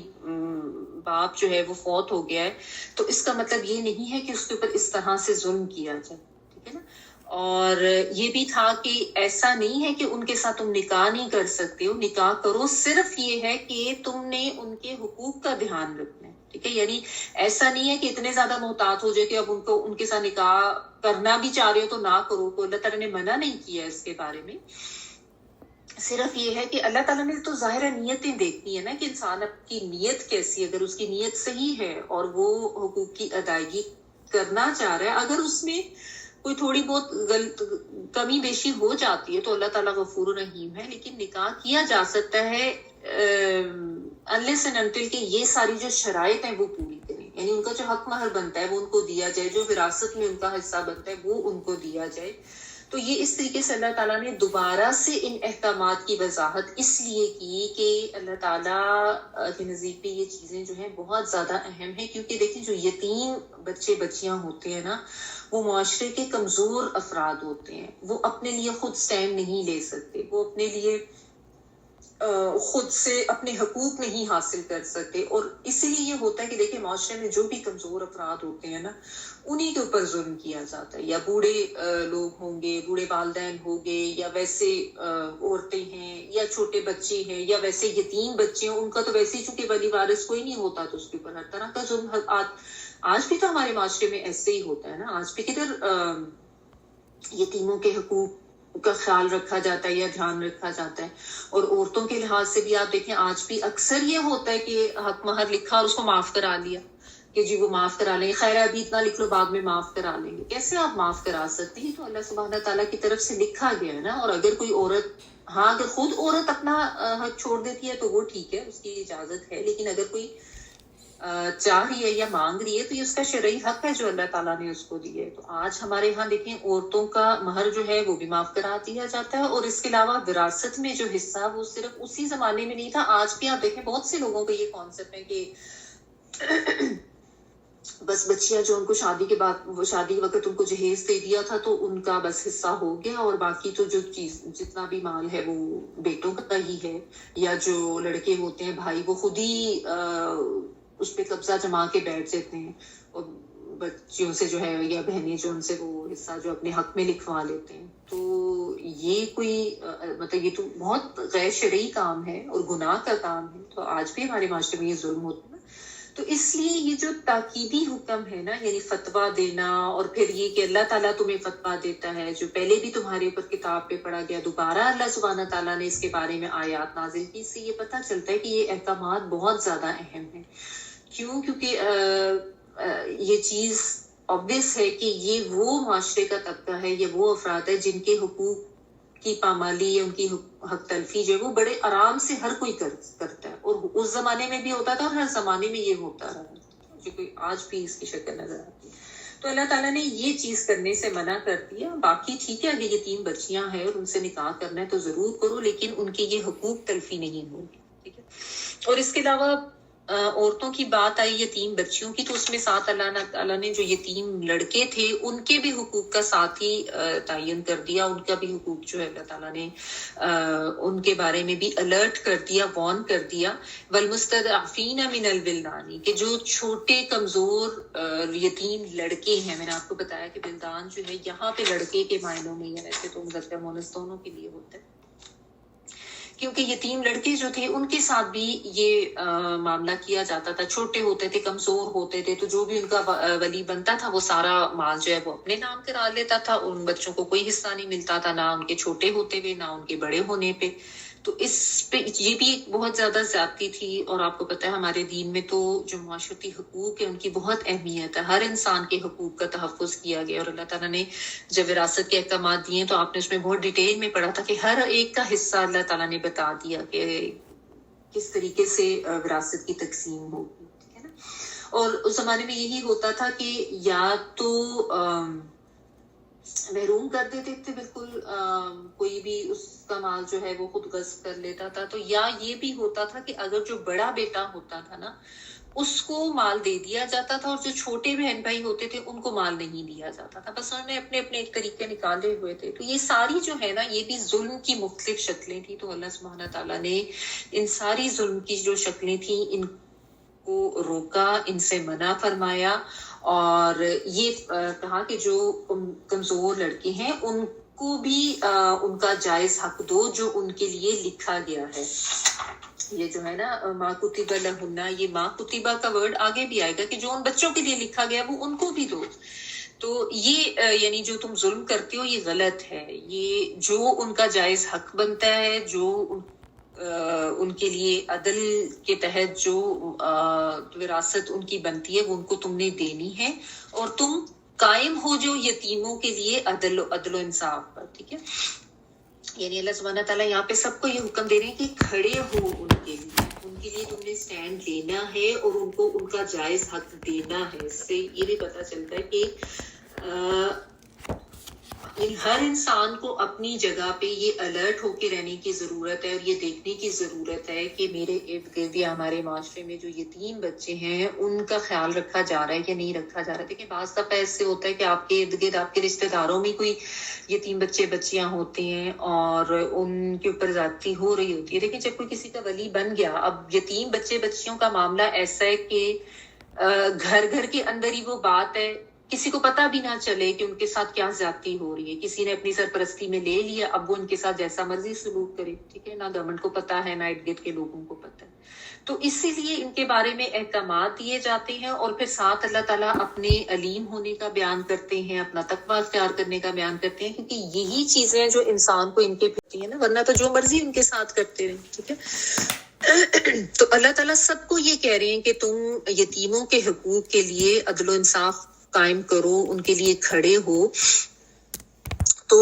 [SPEAKER 1] باپ جو ہے وہ فوت ہو گیا ہے تو اس کا مطلب یہ نہیں ہے کہ اس کے اوپر اس طرح سے ظلم کیا جائے، ٹھیک ہے نا۔ اور یہ بھی تھا کہ ایسا نہیں ہے کہ ان کے ساتھ تم نکاح نہیں کر سکتے ہو، نکاح کرو، صرف یہ ہے کہ تم نے ان کے حقوق کا دھیان رکھنا ہے، ٹھیک ہے. یعنی ایسا نہیں ہے کہ اتنے زیادہ محتاط ہو جائے کہ اب ان کے ساتھ نکاح کرنا بھی چاہ رہے ہو تو نہ کرو. تو اللہ تعالیٰ نے منع نہیں کیا اس کے بارے میں. صرف یہ ہے کہ اللہ تعالیٰ نے تو ظاہر نیتیں دیکھنی ہے نا کہ انسان کی نیت کیسی ہے. اگر اس کی نیت صحیح ہے اور وہ حقوق کی ادائیگی کرنا چاہ رہا ہے, اگر اس میں کوئی تھوڑی بہت کمی بیشی ہو جاتی ہے تو اللہ تعالیٰ غفور رحیم ہے. لیکن نکاح کیا جا سکتا ہے unless and until کہ یہ ساری جو شرائط ہیں وہ پوری کریں. یعنی ان کا جو حق مہر بنتا ہے وہ ان کو دیا جائے, جو وراثت میں ان کا حصہ بنتا ہے وہ ان کو دیا جائے. تو یہ اس طریقے سے اللہ تعالیٰ نے دوبارہ سے ان احکامات کی وضاحت اس لیے کی کہ اللہ تعالیٰ کے نزدیک پہ یہ چیزیں جو ہیں بہت زیادہ اہم ہیں. کیونکہ دیکھیں جو یتیم بچے بچیاں ہوتے ہیں نا, وہ معاشرے کے کمزور افراد ہوتے ہیں. وہ اپنے لیے خود سٹینڈ نہیں لے سکتے, وہ اپنے لیے خود سے اپنے حقوق نہیں حاصل کر سکتے. اور اسی لیے یہ ہوتا ہے کہ دیکھیں معاشرے میں جو بھی کمزور افراد ہوتے ہیں نا, انہی کے اوپر ظلم کیا جاتا ہے. یا بوڑھے لوگ ہوں گے, بوڑھے والدین ہوں گے, یا ویسے عورتیں ہیں, یا چھوٹے بچے ہیں, یا ویسے یتیم بچے ہیں. ان کا تو ویسے ہی چونکہ ولی وارث کوئی نہیں ہوتا تو اس کے اوپر ہر طرح کا ظلم آج بھی تو ہمارے معاشرے میں ایسے ہی ہوتا ہے نا. آج بھی کدھر یتیموں کے حقوق کا خیال رکھا جاتا ہے یا دھیان رکھا جاتا ہے. اور عورتوں کے لحاظ سے بھی آپ دیکھیں آج بھی اکثر یہ ہوتا ہے کہ حق مہر لکھا اور اس کو معاف کرا لیا کہ جی وہ معاف کرا لیں گے, خیر ابھی اتنا لکھ لو بعد میں معاف کرا لیں گے. کیسے آپ معاف کرا سکتے ہیں؟ تو اللہ سبحانہ تعالیٰ کی طرف سے لکھا گیا ہے نا. اور اگر کوئی عورت, ہاں اگر خود عورت اپنا حق چھوڑ دیتی ہے تو وہ ٹھیک ہے, اس کی اجازت ہے. لیکن اگر کوئی چاہ رہی ہے یا مانگ رہی ہے تو یہ اس کا شرعی حق ہے جو اللہ تعالیٰ نے اس کو دی ہے. تو آج ہمارے ہاں دیکھیں عورتوں کا مہر جو ہے وہ بھی معاف کرا دیا جاتا ہے. اور اس کے علاوہ وراثت میں جو حصہ وہ صرف اسی زمانے میں نہیں تھا, آج بھی آپ دیکھیں بہت سے لوگوں کا یہ کانسیپٹ ہے کہ بس بچیاں جو ان کو شادی کے بعد, وہ شادی کے وقت ان کو جہیز دے دیا تھا تو ان کا بس حصہ ہو گیا, اور باقی تو جو چیز جتنا بھی مال ہے وہ بیٹوں کا ہی ہے. یا جو لڑکے ہوتے ہیں بھائی, وہ خود ہی اس پہ قبضہ جما کے بیٹھ جاتے ہیں, اور بچیوں سے جو ہے یا بہنیں جو ان سے وہ حصہ جو اپنے حق میں لکھوا لیتے ہیں. تو یہ کوئی مطلب یہ تو بہت غیر شرعی کام ہے اور گناہ کا کام ہے. تو آج بھی ہمارے معاشرے میں یہ ظلم ہوتا ہے. تو اس لیے یہ جو تاکیدی حکم ہے نا, یعنی فتویٰ دینا, اور پھر یہ کہ اللہ تعالیٰ تمہیں فتویٰ دیتا ہے جو پہلے بھی تمہارے اوپر کتاب پہ پڑھا گیا, دوبارہ اللہ سبحانہ تعالیٰ نے اس کے بارے میں آیات نازل کی. اس سے یہ پتہ چلتا ہے کہ یہ احکامات بہت زیادہ اہم ہیں. کیوں؟ کیونکہ یہ چیز obvious ہے کہ یہ وہ معاشرے کا طبقہ ہے, یہ وہ افراد ہے جن کے حقوق کی پامالی یا ان کی حق تلفی جو ہے وہ بڑے آرام سے ہر کوئی کرتا ہے. اور اس زمانے میں بھی ہوتا تھا اور ہر زمانے میں یہ ہوتا رہا, جو کوئی آج بھی اس کی شکل نظر آتی ہے. تو اللہ تعالیٰ نے یہ چیز کرنے سے منع کر دیا. باقی ٹھیک ہے اگر یہ 3 بچیاں ہیں اور ان سے نکاح کرنا ہے تو ضرور کرو, لیکن ان کے یہ حقوق تلفی نہیں ہوگی. ٹھیک ہے. اور اس کے علاوہ عورتوں کی بات آئی یتیم بچیوں کی, تو اس میں ساتھ اللہ تعالیٰ نے جو یتیم لڑکے تھے ان کے بھی حقوق کا ساتھ ہی تعین کر دیا. ان کا بھی حقوق جو ہے اللہ تعالیٰ نے ان کے بارے میں بھی الرٹ کر دیا, وارن کر دیا. والمستضعفین من الولدان, کہ جو چھوٹے کمزور یتیم لڑکے ہیں. میں نے آپ کو بتایا کہ ولدان جو ہے یہاں پہ لڑکے کے معنوں میں ہے, ویسے تو مذکر مؤنث دونوں کے لیے ہوتا ہے, کیونکہ یتیم لڑکے جو تھے ان کے ساتھ بھی یہ معاملہ کیا جاتا تھا. چھوٹے ہوتے تھے, کمزور ہوتے تھے, تو جو بھی ان کا ولی بنتا تھا وہ سارا مال جو ہے وہ اپنے نام کرا لیتا تھا. ان بچوں کو کوئی حصہ نہیں ملتا تھا, نہ ان کے چھوٹے ہوتے ہوئے نہ ان کے بڑے ہونے پہ. تو اس پہ یہ بھی ایک بہت زیادہ زیادتی تھی. اور آپ کو پتہ ہے ہمارے دین میں تو جو معاشرتی حقوق ہیں ان کی بہت اہمیت ہے. ہر انسان کے حقوق کا تحفظ کیا گیا, اور اللہ تعالیٰ نے جب وراثت کے احکامات دیے تو آپ نے اس میں بہت ڈیٹیل میں پڑھا تھا کہ ہر ایک کا حصہ اللہ تعالیٰ نے بتا دیا کہ کس طریقے سے وراثت کی تقسیم ہوگی. ٹھیک ہے نا. اور اس زمانے میں یہی ہوتا تھا کہ یا تو محروم کر دیتے تھے بالکل, کوئی بھی اس کا مال جو ہے وہ خود غصب کر لیتا تھا. تو یا یہ بھی ہوتا تھا کہ اگر جو بڑا بیٹا ہوتا تھا نا اس کو مال دے دیا جاتا تھا, اور جو چھوٹے بہن بھائی ہوتے تھے ان کو مال نہیں دیا جاتا تھا. بس انہوں نے اپنے اپنے ایک طریقے نکالے ہوئے تھے. تو یہ ساری جو ہے نا یہ بھی ظلم کی مختلف شکلیں تھیں. تو اللہ سبحانہ تعالیٰ نے ان ساری ظلم کی جو شکلیں تھیں ان کو روکا, ان سے منع فرمایا, اور یہ کہا کہ جو کمزور لڑکے ہیں ان کو بھی ان کا جائز حق دو جو ان کے لیے لکھا گیا ہے. یہ جو ہے نا ماں کتبہ لہن، یہ ماں کتبہ کا ورڈ آگے بھی آئے گا کہ جو ان بچوں کے لیے لکھا گیا وہ ان کو بھی دو. تو یہ یعنی جو تم ظلم کرتے ہو یہ غلط ہے. یہ جو ان کا جائز حق بنتا ہے، جو ان کے لیے عدل کے تحت جو وراثت ان کی بنتی ہے وہ ان کو تم نے دینی ہے، اور تم قائم ہو جو یتیموں کے لیے عدل و انصاف پر. ٹھیک ہے، یعنی اللہ سبحانہ تعالیٰ یہاں پہ سب کو یہ حکم دے رہے ہیں کہ کھڑے ہو ان کے لیے تم نے سٹینڈ لینا ہے اور ان کو ان کا جائز حق دینا ہے. اس سے یہ بھی پتہ چلتا ہے کہ ہر انسان کو اپنی جگہ پہ یہ الرٹ ہو کے رہنے کی ضرورت ہے، اور یہ دیکھنے کی ضرورت ہے کہ میرے ارد گرد یا ہمارے معاشرے میں جو یتیم بچے ہیں ان کا خیال رکھا جا رہا ہے کہ نہیں رکھا جا رہا ہے. دیکھیں بعض دفعہ ایسے ہوتا ہے کہ آپ کے ارد گرد آپ کے رشتہ داروں میں کوئی یتیم بچے بچیاں ہوتے ہیں اور ان کے اوپر زیادتی ہو رہی ہوتی ہے. لیکن جب کوئی کسی کا ولی بن گیا، اب یتیم بچے بچیوں کا معاملہ ایسا ہے کہ گھر گھر کے اندر ہی وہ بات ہے، کسی کو پتا بھی نہ چلے کہ ان کے ساتھ کیا زیادتی ہو رہی ہے. کسی نے اپنی سرپرستی میں لے لیا، اب وہ ان کے ساتھ جیسا مرضی سلوک کرے. ٹھیک ہے، نہ گورنمنٹ کو پتا ہے نہ ارد گرد کے لوگوں کو پتا ہے. تو اسی لیے ان کے بارے میں احکامات دیے جاتے ہیں، اور پھر ساتھ اللہ تعالیٰ اپنے علیم ہونے کا بیان کرتے ہیں، اپنا تقویٰ اختیار کرنے کا بیان کرتے ہیں، کیونکہ یہی چیزیں جو انسان کو ان کے پھرتی ہیں نا، ورنہ تو جو مرضی ان کے ساتھ کرتے رہیں. ٹھیک ہے، تو اللہ تعالیٰ سب کو یہ کہہ رہے ہیں کہ تم یتیموں کے حقوق کے لیے عدل و انصاف قائم کرو، ان کے لیے کھڑے ہو. تو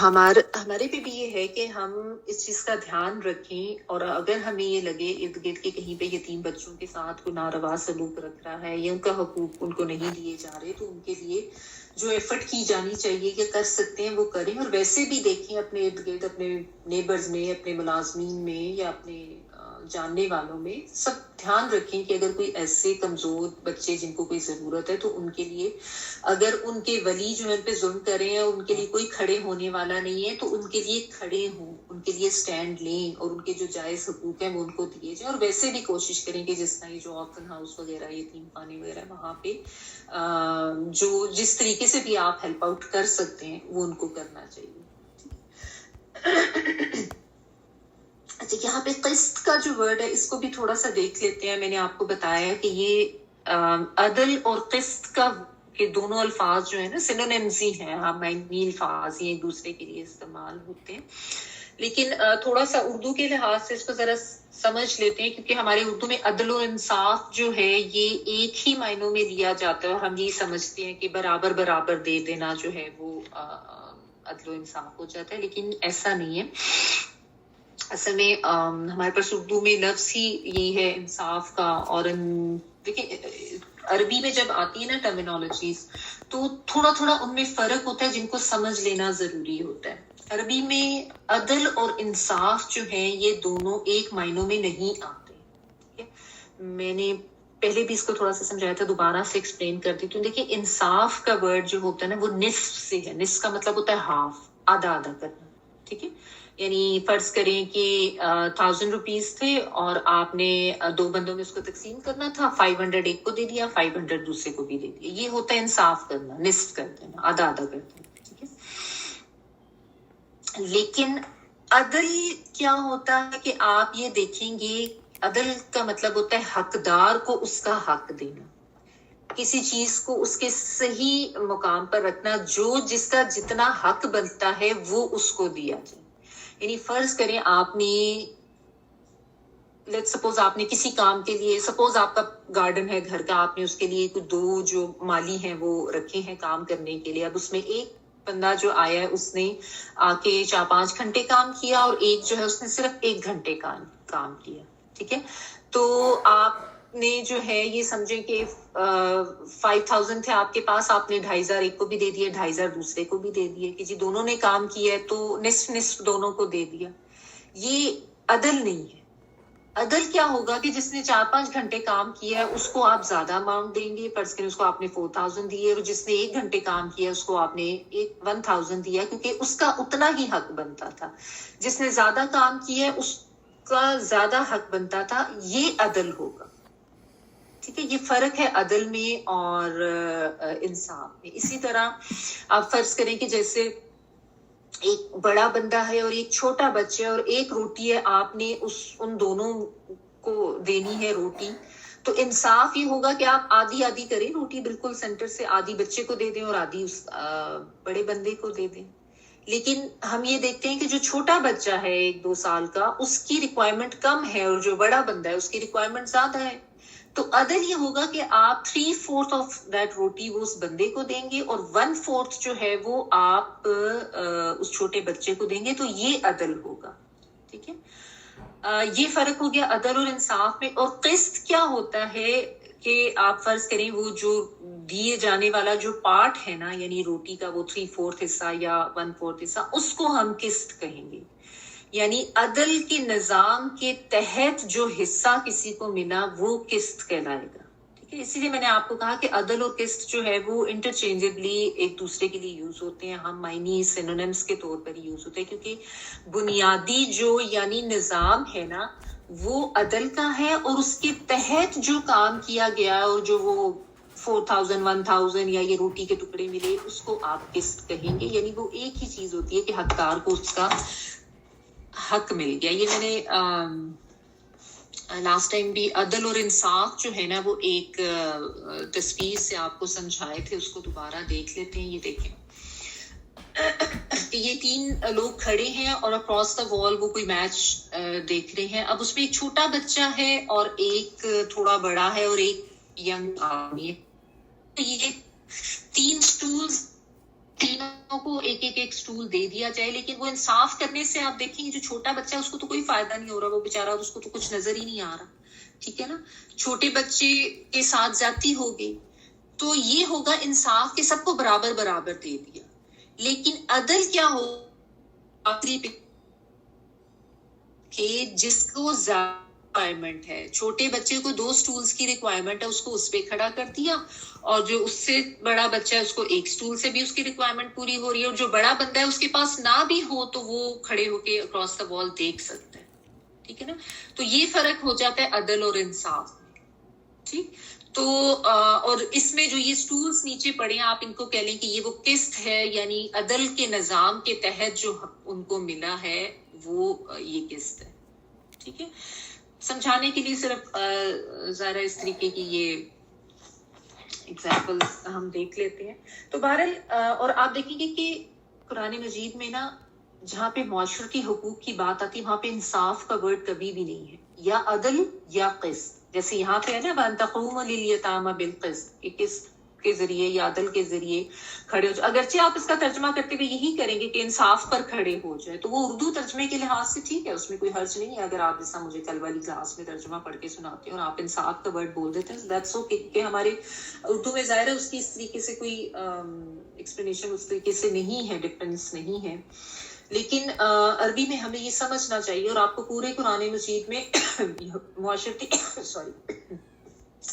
[SPEAKER 1] ہمارے پہ بھی یہ ہے کہ ہم اس چیز کا دھیان رکھیں، اور اگر ہمیں یہ لگے ارد گرد کے کہیں پہ یتیم بچوں کے ساتھ کوئی ناروا سلوک رکھ رہا ہے یا ان کا حقوق ان کو نہیں دیے جا رہے، تو ان کے لیے جو ایفرٹ کی جانی چاہیے کہ کر سکتے ہیں وہ کریں. اور ویسے بھی دیکھیں اپنے ارد گرد، اپنے نیبرز میں، اپنے ملازمین میں یا اپنے جاننے والوں میں سب دھیان رکھیں کہ اگر کوئی ایسے کمزور بچے جن کو کوئی ضرورت ہے، تو ان کے لیے اگر ان کے ولی جو ان پہ ظلم کر رہے ہیں ان کے لیے کوئی کھڑے ہونے والا نہیں ہے، تو ان کے لیے کھڑے ہوں، ان کے لیے سٹینڈ لیں، اور ان کے جو جائز حقوق ہیں وہ ان کو دیے جائیں. اور ویسے بھی کوشش کریں کہ جس طرح جو آرفن ہاؤس وغیرہ، یتیم خانے وغیرہ، وہاں پہ جو جس طریقے سے بھی آپ ہیلپ آؤٹ کر سکتے ہیں وہ ان کو کرنا چاہیے. اچھا، یہاں پہ قسط کا جو ورڈ ہے اس کو بھی تھوڑا سا دیکھ لیتے ہیں. میں نے آپ کو بتایا کہ یہ عدل اور قسط کا کہ دونوں الفاظ جو ہیں نا سینونیمز ہی ہیں، معنی الفاظ ہی ایک دوسرے کے لیے استعمال ہوتے ہیں. لیکن تھوڑا سا اردو کے لحاظ سے اس کو ذرا سمجھ لیتے ہیں، کیونکہ ہمارے اردو میں عدل و انصاف جو ہے یہ ایک ہی معنوں میں لیا جاتا ہے، اور ہم یہ سمجھتے ہیں کہ برابر برابر دے دینا جو ہے وہ عدل و انصاف ہو جاتا ہے. لیکن ایسا نہیں ہے. اصل میں ہمارے پاس اردو میں لفظ ہی یہی ہے انصاف کا. اور دیکھیں عربی میں جب آتی ہے نا ٹرمینالوجیز، تو تھوڑا تھوڑا ان میں فرق ہوتا ہے جن کو سمجھ لینا ضروری ہوتا ہے. عربی میں عدل اور انصاف جو ہے یہ دونوں ایک معنوں میں نہیں آتے. ٹھیک ہے، میں نے پہلے بھی اس کو تھوڑا سا سمجھایا تھا، دوبارہ سے ایکسپلین کر دیتی ہوں. دیکھیں انصاف کا ورڈ جو ہوتا ہے نا وہ نصف سے ہے. نصف کا مطلب ہوتا ہے ہاف، آدھا آدھا کرنا. ٹھیک ہے، یعنی فرض کریں کہ 1000 روپیز تھے اور آپ نے 2 بندوں میں اس کو تقسیم کرنا تھا. 500 ایک کو دے دیا، 500 دوسرے کو بھی دے دیا. یہ ہوتا ہے انصاف کرنا، نصف کر دینا، آدھا آدھا کر دینا. ٹھیک ہے، لیکن عدل کیا ہوتا ہے کہ آپ یہ دیکھیں گے، عدل کا مطلب ہوتا ہے حقدار کو اس کا حق دینا، کسی چیز کو اس کے صحیح مقام پر رکھنا، جو جس کا جتنا حق بنتا ہے وہ اس کو دیا جائے. یعنی فرض کریں آپ نے سپوز آپ نے کسی کام کے لیے، سپوز آپ کا گارڈن ہے گھر کا، آپ نے اس کے لیے کچھ 2 جو مالی ہیں وہ رکھے ہیں کام کرنے کے لیے. اب اس میں ایک بندہ جو آیا ہے اس نے آ کے 4-5 گھنٹے کام کیا، اور ایک جو ہے اس نے صرف 1 گھنٹے کام کیا. ٹھیک ہے، تو آپ نے جو ہے یہ سمجھیں کہ 5000 تھے آپ کے پاس، آپ نے 2500 ایک کو بھی دے دیا، 2500 دوسرے کو بھی دے دیے کہ جی دونوں نے کام کیا ہے تو نصف نصف دونوں کو دے دیا. یہ عدل نہیں ہے. عدل کیا ہوگا کہ جس نے 4-5 گھنٹے کام کیا ہے اس کو آپ زیادہ اماؤنٹ دیں گے. فرض کریں اس کو آپ نے 4000 دیے، اور جس نے 1 گھنٹے کام کیا اس کو آپ نے 1000 دیا، کیونکہ اس کا اتنا ہی حق بنتا تھا. جس نے زیادہ کام کیا ہے اس کا زیادہ حق بنتا تھا. یہ عدل ہوگا. ٹھیک ہے، یہ فرق ہے عدل میں اور انصاف میں. اسی طرح آپ فرض کریں کہ جیسے ایک بڑا بندہ ہے اور ایک چھوٹا بچہ ہے اور ایک روٹی ہے، آپ نے ان دونوں کو دینی ہے روٹی، تو انصاف یہ ہوگا کہ آپ آدھی آدھی کریں روٹی، بالکل سینٹر سے آدھی بچے کو دے دیں اور آدھی اس بڑے بندے کو دے دیں. لیکن ہم یہ دیکھتے ہیں کہ جو چھوٹا بچہ ہے 1-2 سال کا، اس کی ریکوائرمنٹ کم ہے اور جو بڑا بندہ ہے اس کی ریکوائرمنٹ زیادہ ہے. تو عدل یہ ہوگا کہ آپ 3/4 آف دیٹ روٹی وہ اس بندے کو دیں گے اور 1/4 جو ہے وہ آپ اس چھوٹے بچے کو دیں گے. تو یہ عدل ہوگا. ٹھیک ہے، یہ فرق ہو گیا عدل اور انصاف میں. اور قسط کیا ہوتا ہے کہ آپ فرض کریں وہ جو دیے جانے والا جو پارٹ ہے نا، یعنی روٹی کا وہ 3/4 حصہ یا 1/4 حصہ، اس کو ہم قسط کہیں گے. یعنی عدل کے نظام کے تحت جو حصہ کسی کو ملا وہ قسط کہلائے گا. ٹھیک ہے، اسی لیے میں نے آپ کو کہا کہ عدل اور قسط جو ہے وہ انٹرچینجبلی ایک دوسرے کے لیے یوز ہوتے ہیں. ہم معنی سینونیمز کے طور پر یوز ہوتے ہیں، کیونکہ بنیادی جو یعنی نظام ہے نا وہ عدل کا ہے، اور اس کے تحت جو کام کیا گیا اور جو وہ 4000 1000 یا یہ روٹی کے ٹکڑے ملے اس کو آپ قسط کہیں گے. یعنی وہ ایک ہی چیز ہوتی ہے کہ حقدار کو اس کا حق مل گیا. یہ میں نے لاسٹ ٹائم بھی عدل اور انصاف جو ہے نا وہ ایک تصویر سے آپ کو سمجھائے تھے، اس کو دوبارہ دیکھ لیتے ہیں. یہ دیکھیں کہ یہ 3 لوگ کھڑے ہیں اور اکراس دا وال وہ کوئی میچ دیکھ رہے ہیں. اب اس میں ایک چھوٹا بچہ ہے اور ایک تھوڑا بڑا ہے اور ایک ینگ آدمی ہے. یہ 3 سٹولز، تینوں کو ایک ایک سٹول دے دیا جائے. لیکن وہ انصاف کرنے سے آپ دیکھیں جو چھوٹا بچہ ہے اس کو تو کوئی فائدہ نہیں ہو رہا، وہ بیچارہ اس کو تو کچھ نظر ہی نہیں آ رہا. ٹھیک ہے نا، چھوٹے بچے کے ساتھ زیادتی ہوگی. تو یہ ہوگا انصاف کہ سب کو برابر برابر دے دیا. لیکن عدل کیا ہو آخری کہ جس کو ریکوائرمنٹ ہے، چھوٹے بچے کو 2 سٹولز کی ریکوائرمنٹ ہے، اس کو اس پہ کھڑا کر دیا، اور جو اس سے بڑا بچہ ہے اس کو ایک سٹول سے بھی اس کی ریکوائرمنٹ پوری ہو رہی ہے، اور جو بڑا بندہ ہے اس کے پاس نہ بھی ہو تو وہ کھڑے ہو کے اکراس دا وال دیکھ سکتا ہے. ٹھیک ہے نا، تو یہ فرق ہو جاتا ہے عدل اور انصاف. ٹھیک، تو اور اس میں جو یہ سٹولز نیچے پڑے ہیں آپ ان کو کہہ لیں کہ یہ وہ قسط ہے، یعنی عدل کے نظام کے تحت جو ان کو ملا ہے وہ یہ قسط ہے. ٹھیک ہے، سمجھانے کے لیے صرف ظاہر اس طریقے کی یہ ایگزامپل ہم دیکھ لیتے ہیں. تو بہرحال اور آپ دیکھیں گے کہ قرآن مجید میں نا جہاں پہ معاشرتی حقوق کی بات آتی ہے وہاں پہ انصاف کا ورڈ کبھی بھی نہیں ہے، یا عدل یا قسط. جیسے یہاں پہ ہے نا وَأَن تَقُومُوا لِلْيَتَامَى بِالْقِسْطِ، کہ قسط کے ذریعے یا عدل کے ذریعے کھڑے ہو جائے. اگرچہ آپ اس کا ترجمہ کرتے ہوئے یہی کریں گے کہ انصاف پر کھڑے ہو جائے، تو وہ اردو ترجمے کے لحاظ سے ٹھیک ہے، اس میں کوئی حرج نہیں ہے. اگر آپ جیسا مجھے کل والی کلاس میں ترجمہ پڑھ کے سناتے ہیں اور آپ انصاف کا ورڈ بول دیتے ہیں، دیٹس اوکے، کہ ہمارے اردو میں ظاہر ہے اس کی اس طریقے سے کوئی ایکسپلینیشن اس طریقے سے نہیں ہے، ڈفرینس نہیں ہے. لیکن عربی میں ہمیں یہ سمجھنا چاہیے، اور آپ کو پورے قرآن مجید میں معاشرتی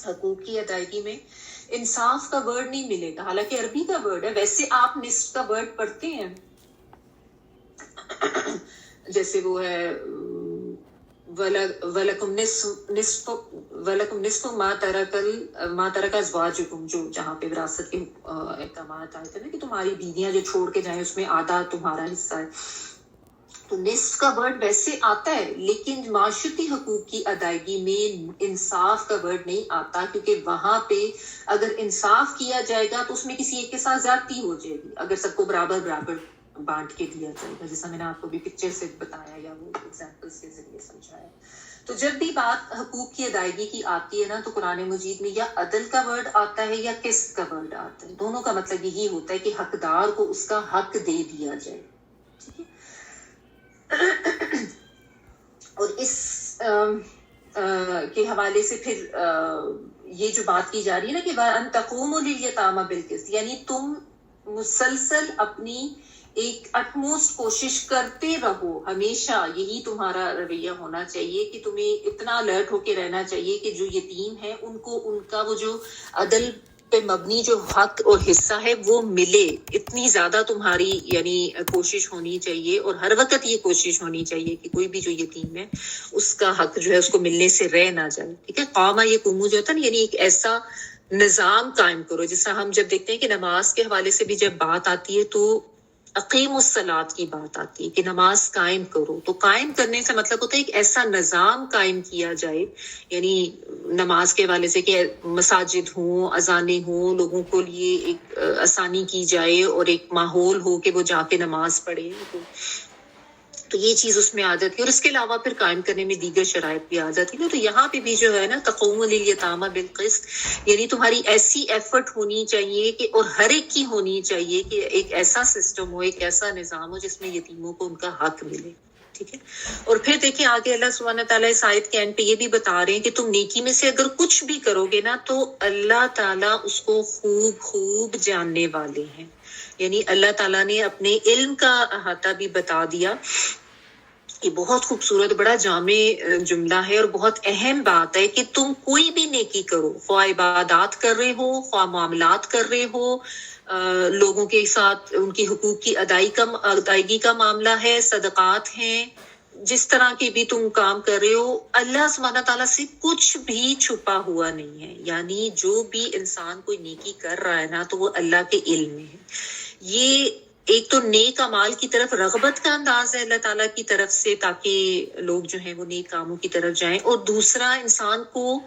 [SPEAKER 1] حقوق کی ادائیگی میں انصاف کا ورڈ نہیں ملے گا، حالانکہ عربی کا ورڈ ہے. ویسے آپ نصف کا ورڈ پڑھتے ہیں، جیسے وہ ہے وَلَكُمْ نِصْفُ مَا تَرَكَ أَزْوَاجُكُمْ، جو جہاں پہ وراثت کے احکامات آئے تھے نا کہ تمہاری بیویاں جو چھوڑ کے جائیں اس میں آدھا تمہارا حصہ ہے. تو نصف کا ورڈ ویسے آتا ہے، لیکن معاشرتی حقوق کی ادائیگی میں انصاف کا ورڈ نہیں آتا، کیونکہ وہاں پہ اگر انصاف کیا جائے گا تو اس میں کسی ایک کے ساتھ زیادتی ہو جائے گی. اگر سب کو برابر برابر بانٹ کے دیا جائے گا، جیسا میں نے آپ کو بھی پکچر سے بتایا یا وہ ایگزامپلس کے ذریعے سمجھایا. تو جب بھی بات حقوق کی ادائیگی کی آتی ہے نا تو قرآن مجید میں یا عدل کا ورڈ آتا ہے یا قسط کا ورڈ آتا ہے. دونوں کا مطلب یہی ہوتا ہے کہ حقدار کو اس کا حق دے دیا جائے. ٹھیک ہے، اور اس کے حوالے سے پھر یہ جو بات کی جا رہی ہے نا کہ وَأَن تَقُومُوا لِلْيَتَامَى بِالْقِسْطِ، یعنی تم مسلسل اپنی ایک اٹموسٹ کوشش کرتے رہو، ہمیشہ یہی تمہارا رویہ ہونا چاہیے کہ تمہیں اتنا الرٹ ہو کے رہنا چاہیے کہ جو یتیم ہے ان کو ان کا وہ جو عدل پہ مبنی جو حق اور حصہ ہے وہ ملے. اتنی زیادہ تمہاری یعنی کوشش ہونی چاہیے، اور ہر وقت یہ کوشش ہونی چاہیے کہ کوئی بھی جو یتیم ہے اس کا حق جو ہے اس کو ملنے سے رہ نہ جائے. ٹھیک ہے، قوما یقومو جو ہوتا ہے نا، یعنی ایک ایسا نظام قائم کرو. جس طرح ہم جب دیکھتے ہیں کہ نماز کے حوالے سے بھی جب بات آتی ہے تو اقیم الصلاۃ کی بات آتی ہے کہ نماز قائم کرو، تو قائم کرنے سے مطلب ہوتا ہے ایک ایسا نظام قائم کیا جائے، یعنی نماز کے حوالے سے کہ مساجد ہوں، اذانیں ہوں، لوگوں کو لیے ایک آسانی کی جائے اور ایک ماحول ہو کہ وہ جا کے نماز پڑھے، تو یہ چیز اس میں آ جاتی ہے، اور اس کے علاوہ پھر قائم کرنے میں دیگر شرائط بھی آ جاتی ہے نا، تو یہاں پہ بھی جو ہے نا تقوم للیتامى بالقسط، یعنی تمہاری ایسی ایفرٹ ہونی چاہیے کہ، اور ہر ایک کی ہونی چاہیے کہ ایک ایسا سسٹم ہو، ایک ایسا نظام ہو جس میں یتیموں کو ان کا حق ملے، ٹھیک ہے۔ اور پھر دیکھیں آگے اللہ سبحانہ تعالیٰ اس آیت کے اینڈ پہ یہ بھی بتا رہے ہیں کہ تم نیکی میں سے اگر کچھ بھی کرو گے نا تو اللہ تعالیٰ اس کو خوب خوب جاننے والے ہیں، یعنی اللہ تعالیٰ نے اپنے علم کا احاطہ بھی بتا دیا۔ یہ بہت خوبصورت بڑا جامع جملہ ہے اور بہت اہم بات ہے کہ تم کوئی بھی نیکی کرو، خواہ عبادات کر رہے ہو، خواہ معاملات کر رہے ہو، لوگوں کے ساتھ ان کی حقوق کی ادائیگی کا معاملہ ہے، صدقات ہیں، جس طرح کے بھی تم کام کر رہے ہو، اللہ سبحانہ تعالیٰ سے کچھ بھی چھپا ہوا نہیں ہے، یعنی جو بھی انسان کوئی نیکی کر رہا ہے نا تو وہ اللہ کے علم میں ہے۔ یہ ایک تو نیک اعمال کی طرف رغبت کا انداز ہے اللہ تعالیٰ کی طرف سے تاکہ لوگ جو ہیں وہ نیک کاموں کی طرف جائیں، اور دوسرا انسان کو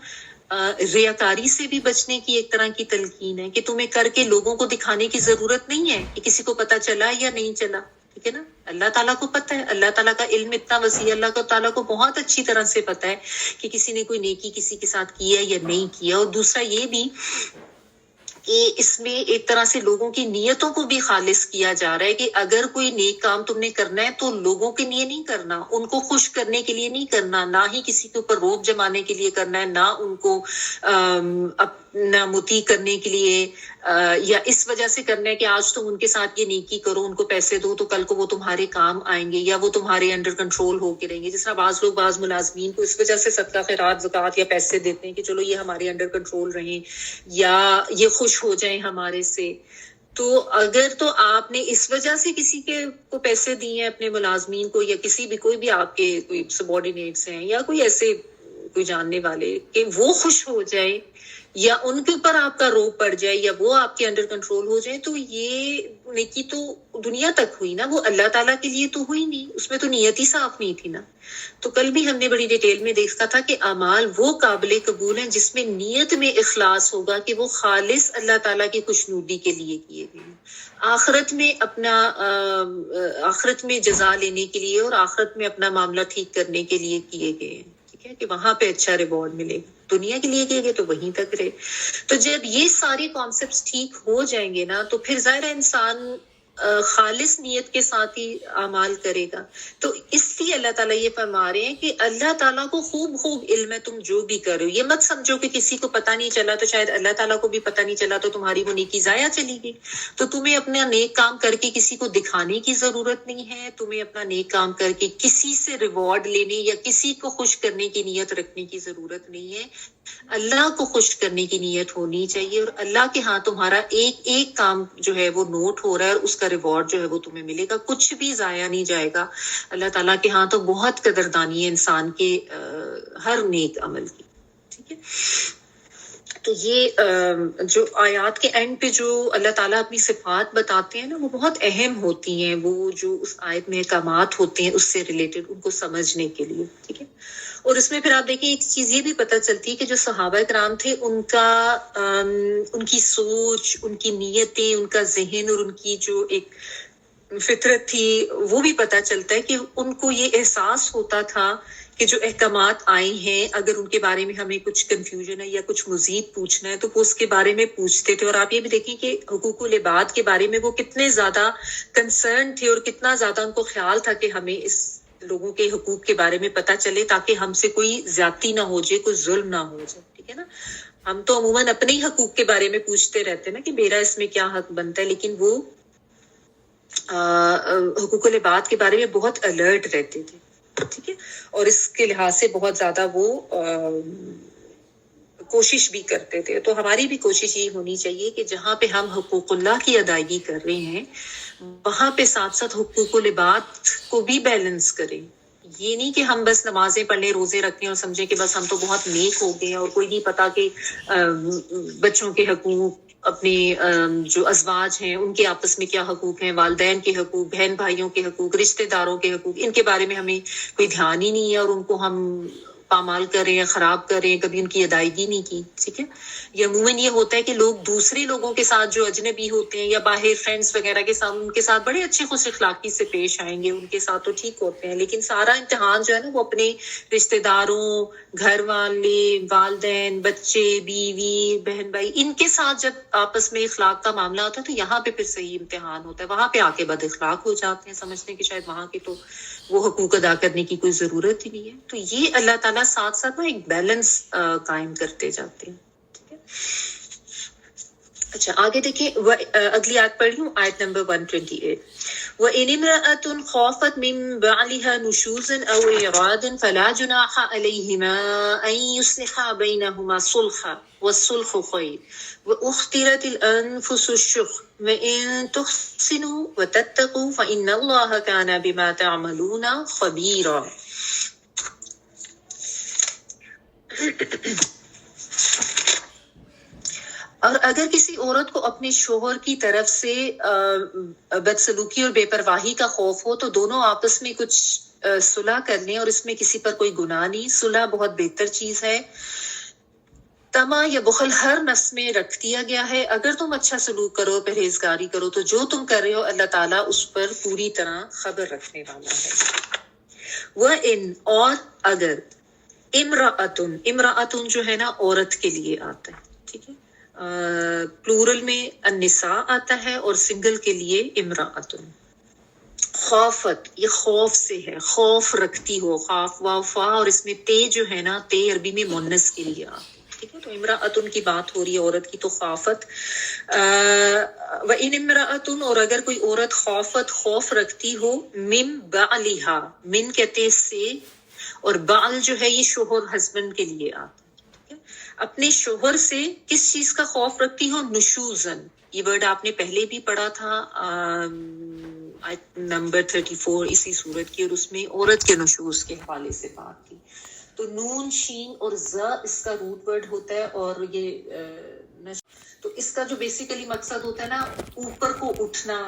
[SPEAKER 1] ریاکاری سے بھی بچنے کی ایک طرح کی تلقین ہے کہ تمہیں کر کے لوگوں کو دکھانے کی ضرورت نہیں ہے کہ کسی کو پتہ چلا یا نہیں چلا، ٹھیک ہے نا۔ اللہ تعالیٰ کو پتہ ہے، اللہ تعالیٰ کا علم اتنا وسیع، اللہ تعالیٰ کو بہت اچھی طرح سے پتہ ہے کہ کسی نے کوئی نیکی کسی کے ساتھ کیا یا نہیں کیا، اور دوسرا یہ بھی کہ اس میں ایک طرح سے لوگوں کی نیتوں کو بھی خالص کیا جا رہا ہے کہ اگر کوئی نیک کام تم نے کرنا ہے تو لوگوں کے لیے نہیں کرنا، ان کو خوش کرنے کے لیے نہیں کرنا، نہ ہی کسی کے اوپر روب جمانے کے لیے کرنا ہے، نہ ان کو اپنا مطیع کرنے کے لیے یا اس وجہ سے کرنا ہے کہ آج تم ان کے ساتھ یہ نیکی کرو، ان کو پیسے دو تو کل کو وہ تمہارے کام آئیں گے یا وہ تمہارے انڈر کنٹرول ہو کے رہیں گے۔ جس طرح بعض لوگ بعض ملازمین کو اس وجہ سے صدقہ خیرات زکوٰۃ یا پیسے دیتے ہیں کہ چلو یہ ہمارے انڈر کنٹرول رہیں یا یہ خوش ہو جائیں ہمارے سے، تو اگر تو آپ نے اس وجہ سے کسی کے کو پیسے دیے ہیں اپنے ملازمین کو یا کسی بھی کوئی بھی آپ کے کوئی سبارڈینیٹس ہیں یا کوئی ایسے کوئی جاننے والے کہ وہ خوش ہو جائے یا ان کے اوپر آپ کا روب پڑ جائے یا وہ آپ کے انڈر کنٹرول ہو جائے، تو یہ نیکی تو دنیا تک ہوئی نا، وہ اللہ تعالیٰ کے لیے تو ہوئی نہیں، اس میں تو نیت ہی صاف نہیں تھی نا۔ تو کل بھی ہم نے بڑی ڈیٹیل میں دیکھا تھا کہ اعمال وہ قابل قبول ہیں جس میں نیت میں اخلاص ہوگا کہ وہ خالص اللہ تعالیٰ کی خوشنودی کے لیے کیے گئے ہیں، آخرت میں اپنا آخرت میں جزا لینے کے لیے اور آخرت میں اپنا معاملہ ٹھیک کرنے کے لیے کیے گئے ہیں، ٹھیک ہے، کہ وہاں پہ اچھا ریوارڈ ملے گا۔ دنیا کے لیے کیے گئے تو وہیں تک رہے۔ تو جب یہ سارے کانسیپٹس ٹھیک ہو جائیں گے نا تو پھر ظاہر ہے انسان خالص نیت کے ساتھ ہی اعمال کرے گا۔ تو اس لیے اللہ تعالیٰ یہ فرما رہے ہیں کہ اللہ تعالیٰ کو خوب خوب علم ہے تم جو بھی کر رہے ہو، یہ مت سمجھو کہ کسی کو پتہ نہیں چلا تو شاید اللہ تعالیٰ کو بھی پتہ نہیں چلا تو تمہاری وہ نیکی ضائع چلی گئی۔ تو تمہیں اپنا نیک کام کر کے کسی کو دکھانے کی ضرورت نہیں ہے، تمہیں اپنا نیک کام کر کے کسی سے ریوارڈ لینے یا کسی کو خوش کرنے کی نیت رکھنے کی ضرورت نہیں ہے، اللہ کو خوش کرنے کی نیت ہونی چاہیے، اور اللہ کے ہاں تمہارا ایک ایک کام جو ہے وہ نوٹ ہو رہا ہے اور اس کا ریوارڈ جو ہے وہ تمہیں ملے گا، کچھ بھی ضائع نہیں جائے گا۔ اللہ تعالیٰ کے ہاں تو بہت قدردانی ہے انسان کے ہر نیک عمل کی، ٹھیک ہے۔ تو یہ جو آیات کے اینڈ پہ جو اللہ تعالیٰ اپنی صفات بتاتے ہیں نا وہ بہت اہم ہوتی ہیں، وہ جو اس آیت میں احکامات ہوتے ہیں اس سے ریلیٹڈ ان کو سمجھنے کے لیے، ٹھیک ہے۔ اور اس میں پھر آپ دیکھیں ایک چیز یہ بھی پتہ چلتی ہے کہ جو صحابہ کرام تھے ان کی سوچ، ان کی نیتیں، ان کا ذہن اور ان کی جو ایک فطرت تھی وہ بھی پتہ چلتا ہے کہ ان کو یہ احساس ہوتا تھا کہ جو احکامات آئے ہیں اگر ان کے بارے میں ہمیں کچھ کنفیوژن ہے یا کچھ مزید پوچھنا ہے تو وہ اس کے بارے میں پوچھتے تھے۔ اور آپ یہ بھی دیکھیں کہ حقوق العباد کے بارے میں وہ کتنے زیادہ کنسرن تھے اور کتنا زیادہ ان کو خیال تھا کہ ہمیں اس لوگوں کے حقوق کے بارے میں پتہ چلے تاکہ ہم سے کوئی زیادتی نہ ہو جائے، کوئی ظلم نہ ہو جائے، ٹھیک ہے نا۔ ہم تو عموماً اپنے ہی حقوق کے بارے میں پوچھتے رہتے ہیں نا کہ میرا اس میں کیا حق بنتا ہے، لیکن وہ حقوق العباد کے بارے میں بہت الرٹ رہتے تھے، ٹھیک ہے، اور اس کے لحاظ سے بہت زیادہ وہ کوشش بھی کرتے تھے۔ تو ہماری بھی کوشش یہ ہونی چاہیے کہ جہاں پہ ہم حقوق اللہ کی ادائیگی کر رہے ہیں وہاں پہ ساتھ ساتھ حقوق العباد کو بھی بیلنس کریں۔ یہ نہیں کہ ہم بس نمازیں پڑھ لیں، روزے رکھیں اور سمجھیں کہ بس ہم تو بہت نیک ہو گئے ہیں اور کوئی نہیں پتا کہ بچوں کے حقوق، اپنے جو ازواج ہیں ان کے آپس میں کیا حقوق ہیں، والدین کے حقوق، بہن بھائیوں کے حقوق، رشتہ داروں کے حقوق، ان کے بارے میں ہمیں کوئی دھیان ہی نہیں ہے، اور ان کو ہم پامال کریں یا خراب کریں، کبھی ان کی ادائیگی نہیں کی. ٹھیک ہے. یہ عموماً یہ ہوتا ہے کہ لوگ دوسرے لوگوں کے ساتھ جو اجنبی ہوتے ہیں یا باہر فرینڈس وغیرہ کے ساتھ، ان کے ساتھ بڑے اچھے خوش اخلاقی سے پیش آئیں گے، ان کے ساتھ تو ٹھیک ہوتے ہیں، لیکن سارا امتحان جو ہے نا وہ اپنے رشتہ داروں، گھر والے، والدین، بچے، بیوی، بہن بھائی، ان کے ساتھ جب آپس میں اخلاق کا معاملہ ہوتا ہے تو یہاں پہ پھر صحیح امتحان ہوتا ہے. وہاں پہ آ کے بد اخلاق ہو جاتے ہیں، سمجھتے ہیں کہ شاید وہاں کے تو وہ حقوق ادا کرنے کی کوئی ضرورت ہی نہیں ہے. تو یہ اللہ تعالیٰ ساتھ ساتھ نا ایک بیلنس قائم کرتے جاتے ہیں. ٹھیک ہے. اچھا آگے دیکھیں، اگلی آیت پڑھ لوں، آیت نمبر 128. وَإِنِ امْرَأَةٌ خَافَتْ مِنْ بَعْلِهَا نُشُوزًا أَوْ إِعْرَاضًا فَلَا جُنَاحَ عَلَيْهِمَا أَنْ يُصْلِحَا بَيْنَهُمَا صُلْحًا وَالصُّلْحُ خَيْرٌ وَأُحْضِرَتِ الْأَنْفُسُ الشُّحَّ وَإِنْ تُحْسِنُوا وَتَتَّقُوا فَإِنَّ اللَّهَ كَانَ بِمَا تَعْمَلُونَ خَبِيرًا. اور اگر کسی عورت کو اپنے شوہر کی طرف سے بدسلوکی اور بے پرواہی کا خوف ہو تو دونوں آپس میں کچھ صلح کر لیں، اور اس میں کسی پر کوئی گناہ نہیں. صلح بہت بہتر چیز ہے. طمع یا بخل ہر نفس میں رکھ دیا گیا ہے. اگر تم اچھا سلوک کرو، پرہیزگاری کرو، تو جو تم کر رہے ہو اللہ تعالیٰ اس پر پوری طرح خبر رکھنے والا ہے. وَإِنْ اور اگر امرأتن جو ہے نا عورت کے لیے آتا ہے. ٹھیک ہے. پلورل میں النساء آتا ہے اور سنگل کے لیے امرأتن. خوفت یہ خوف سے ہے، خوف رکھتی ہو، خاف واو فا، اور اس میں تے جو ہے نا، تے عربی میں مونس کے لیے آتا ہے. ٹھیک ہے. تو امرأتن کی بات ہو رہی ہے عورت کی، تو خوفت. وَإِنِ امرأتن اور اگر کوئی عورت خوفت خوف رکھتی ہو، من بعلہا، من کہتے سے، اور بعل جو ہے یہ شوہر ہسبینڈ کے لیے آتا ہے. اپنے شوہر سے کس چیز کا خوف رکھتی ہو؟ نشوزن. یہ ورڈ آپ نے پہلے بھی پڑھا تھا نمبر 34 اسی صورت کی، اور اس میں عورت کے نشوز کے حوالے سے بات کی. تو نون شین اور ز اس کا روٹ ورڈ ہوتا ہے، اور یہ تو اس کا جو بیسیکلی مقصد ہوتا ہے نا، اوپر کو اٹھنا،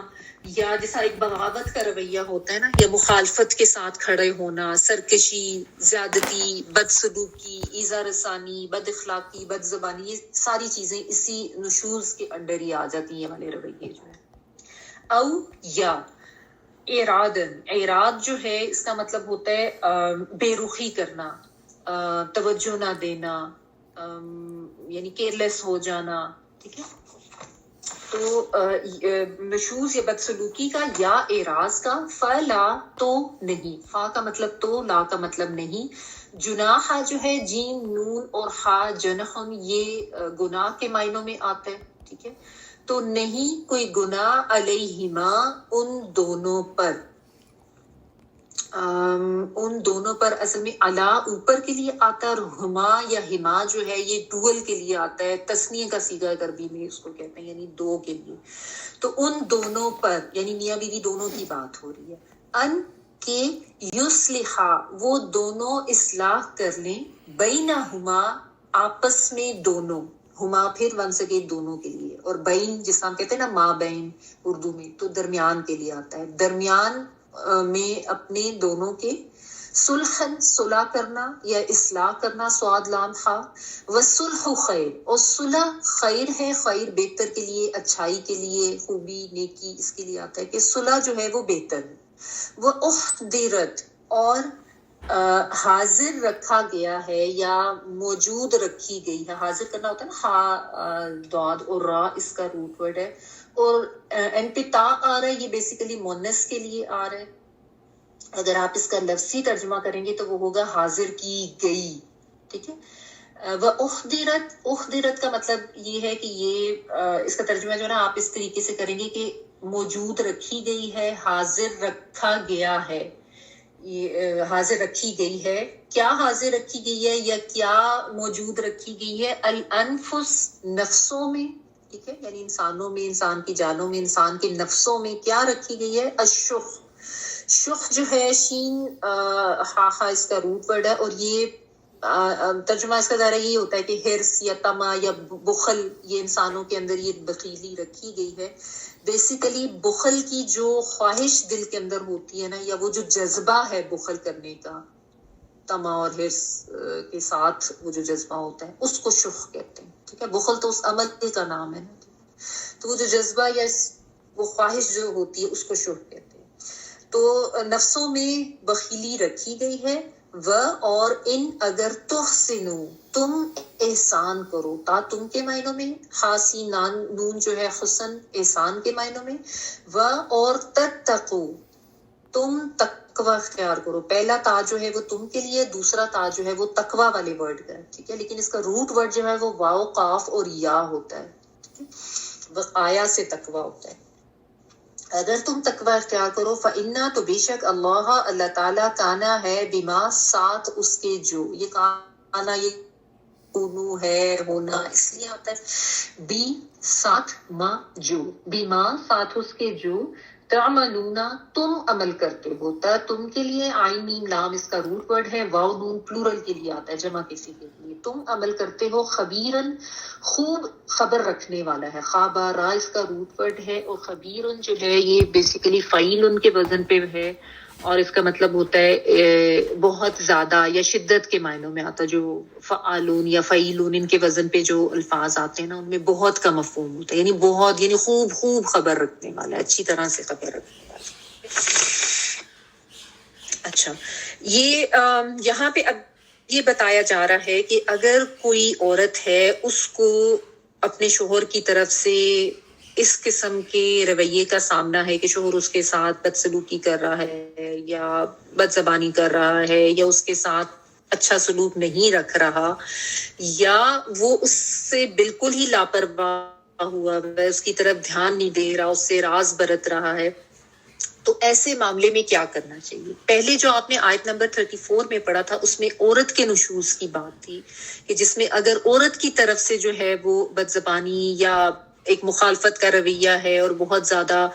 [SPEAKER 1] یا جیسا ایک بغاوت کا رویہ ہوتا ہے نا، یا مخالفت کے ساتھ کھڑے ہونا، سرکشی، زیادتی، بدسلوکی، ایذا رسانی، بد اخلاقی، بد زبانی، یہ ساری چیزیں اسی نشوز کے انڈر ہی آ جاتی ہیں والے رویے جو ہے. او یا اعراضن، اعراض جو ہے اس کا مطلب ہوتا ہے بے رخی کرنا، توجہ نہ دینا، یعنی کیئرلیس ہو جانا. ٹھیک ہے. تو نشوز یا بدسلوکی کا یا اعراض کا. فلا تو نہیں، فا کا مطلب تو، لا کا مطلب نہیں. جناح جو ہے جیم نون اور خا جنحن، یہ گناہ کے معنوں میں آتا ہے. ٹھیک ہے. تو نہیں کوئی گناہ علیہما ان دونوں پر. ان دونوں پر اصل میں علا اوپر کے لیے آتا ہے، اور ہما یا ہما جو ہے یہ ڈوئل کے لیے آتا ہے، تسنیہ کا صیغہ عربی میں اس کو کہتے ہیں، یعنی دو کے لیے. تو ان دونوں پر یعنی میاں بیوی دونوں کی بات ہو رہی ہے. ان کے یصلحا وہ دونوں اصلاح کر لیں، بینہما آپس میں دونوں، ہما پھر ون سکے دونوں کے لیے، اور بین جس ہم کہتے ہیں نا ما بین اردو میں، تو درمیان کے لیے آتا ہے، درمیان میں اپنے دونوں کے. صلحن صلح کرنا یا اصلاح کرنا، سواد لام خا. والصلح خیر، اور صلح خیر ہے، خیر بہتر کے لیے، اچھائی کے لیے، خوبی، نیکی، اس کے لیے آتا ہے کہ صلح جو ہے وہ بہتر ہے. وہ احضرت اور حاضر رکھا گیا ہے یا موجود رکھی گئی ہے. حاضر کرنا ہوتا ہے نا، ہا داد اور را اس کا روٹ ورڈ ہے، اور ان پہ تا آ رہا ہے، یہ بیسیکلی مونس کے لیے آ رہا ہے. اگر آپ اس کا لفظی ترجمہ کریں گے تو وہ ہوگا حاضر کی گئی. ٹھیک ہے. وہ احضرت کا مطلب یہ ہے کہ یہ اس کا ترجمہ جو ہے نا آپ اس طریقے سے کریں گے کہ موجود رکھی گئی ہے، حاضر رکھا گیا ہے، یہ حاضر رکھی گئی ہے. کیا حاضر رکھی گئی ہے یا کیا موجود رکھی گئی ہے؟ الانفس نفسوں میں. ٹھیک ہے. یعنی انسانوں میں، انسان کی جانوں میں، انسان کے نفسوں میں کیا رکھی گئی ہے؟ الشح. شح جو ہے شین خا اس کا روٹ ورڈ ہے، اور یہ ترجمہ اس کا ظاہر یہی ہوتا ہے کہ ہرس یا تما یا بخل، یہ انسانوں کے اندر یہ بخیلی رکھی گئی ہے. بیسیکلی بخل کی جو خواہش دل کے اندر ہوتی ہے نا، یا وہ جو جذبہ ہے بخل کرنے کا، تما اور ہرس کے ساتھ وہ جو جذبہ ہوتا ہے اس کو شح کہتے ہیں. ٹھیک ہے، بخل تو اس عمل کا نام ہے نا. تو وہ جو جذبہ یا وہ خواہش جو ہوتی ہے اس کو شح کہتے ہیں. تو نفسوں میں بخیلی رکھی گئی ہے. اور ان اگر تحسنو، تم احسان کرو، تا تم کے معنوں میں، خاصی نون جو ہے حسن احسان کے معنوں میں. اور تتقو، تم تقوی اختیار کرو. پہلا تا جو ہے وہ تم کے لیے، دوسرا تا جو ہے وہ تقوی والے ورڈ کا ہے. ٹھیک ہے، لیکن اس کا روٹ ورڈ جو ہے وہ واو قاف اور یا ہوتا ہے. وقایا سے تقوی ہوتا ہے. اگر تم تقوی اختیار کرو، فإنا، تو بے شک اللہ تعالیٰ کانا ہے، بما ساتھ اس کے جو، یہ کانا یہ کونو ہے ہونا اس لیے آتا ہے، بی ساتھ ما جو، بیما ساتھ اس کے جو، تعملون تم عمل کرتے ہو. تم کے لیے عین میم لام اس کا روٹ ورڈ ہے. واو نون پلورل کے لیے آتا ہے، جمع کسی کے لیے. تم عمل کرتے ہو. خبیرن، خوب خبر رکھنے والا ہے. خابا را اس کا روٹ ورڈ ہے. اور خبیرن جو ہے یہ بیسیکلی فعیل کے وزن پہ ہے، اور اس کا مطلب ہوتا ہے بہت زیادہ یا شدت کے معنوں میں آتا ہے. جو فعالون یا فعیلون ان کے وزن پہ جو الفاظ آتے ہیں نا، ان میں بہت کا مفہوم ہوتا ہے، یعنی بہت، یعنی خوب خوب خبر رکھنے والا ہے، اچھی طرح سے خبر رکھنے والا ہے. اچھا، یہ یہاں پہ اب یہ بتایا جا رہا ہے کہ اگر کوئی عورت ہے، اس کو اپنے شوہر کی طرف سے اس قسم کے رویے کا سامنا ہے کہ شوہر اس کے ساتھ بدسلوکی کر رہا ہے، یا بد زبانی کر رہا ہے، یا اس کے ساتھ اچھا سلوک نہیں رکھ رہا، یا وہ اس سے بالکل ہی لاپرواہ ہوا ہے، اس کی طرف دھیان نہیں دے رہا، اس سے راز برت رہا ہے، تو ایسے معاملے میں کیا کرنا چاہیے؟ پہلے جو آپ نے آیت نمبر 34 میں پڑھا تھا، اس میں عورت کے نشوز کی بات تھی، کہ جس میں اگر عورت کی طرف سے جو ہے وہ بد زبانی یا ایک مخالفت کا رویہ ہے، اور بہت زیادہ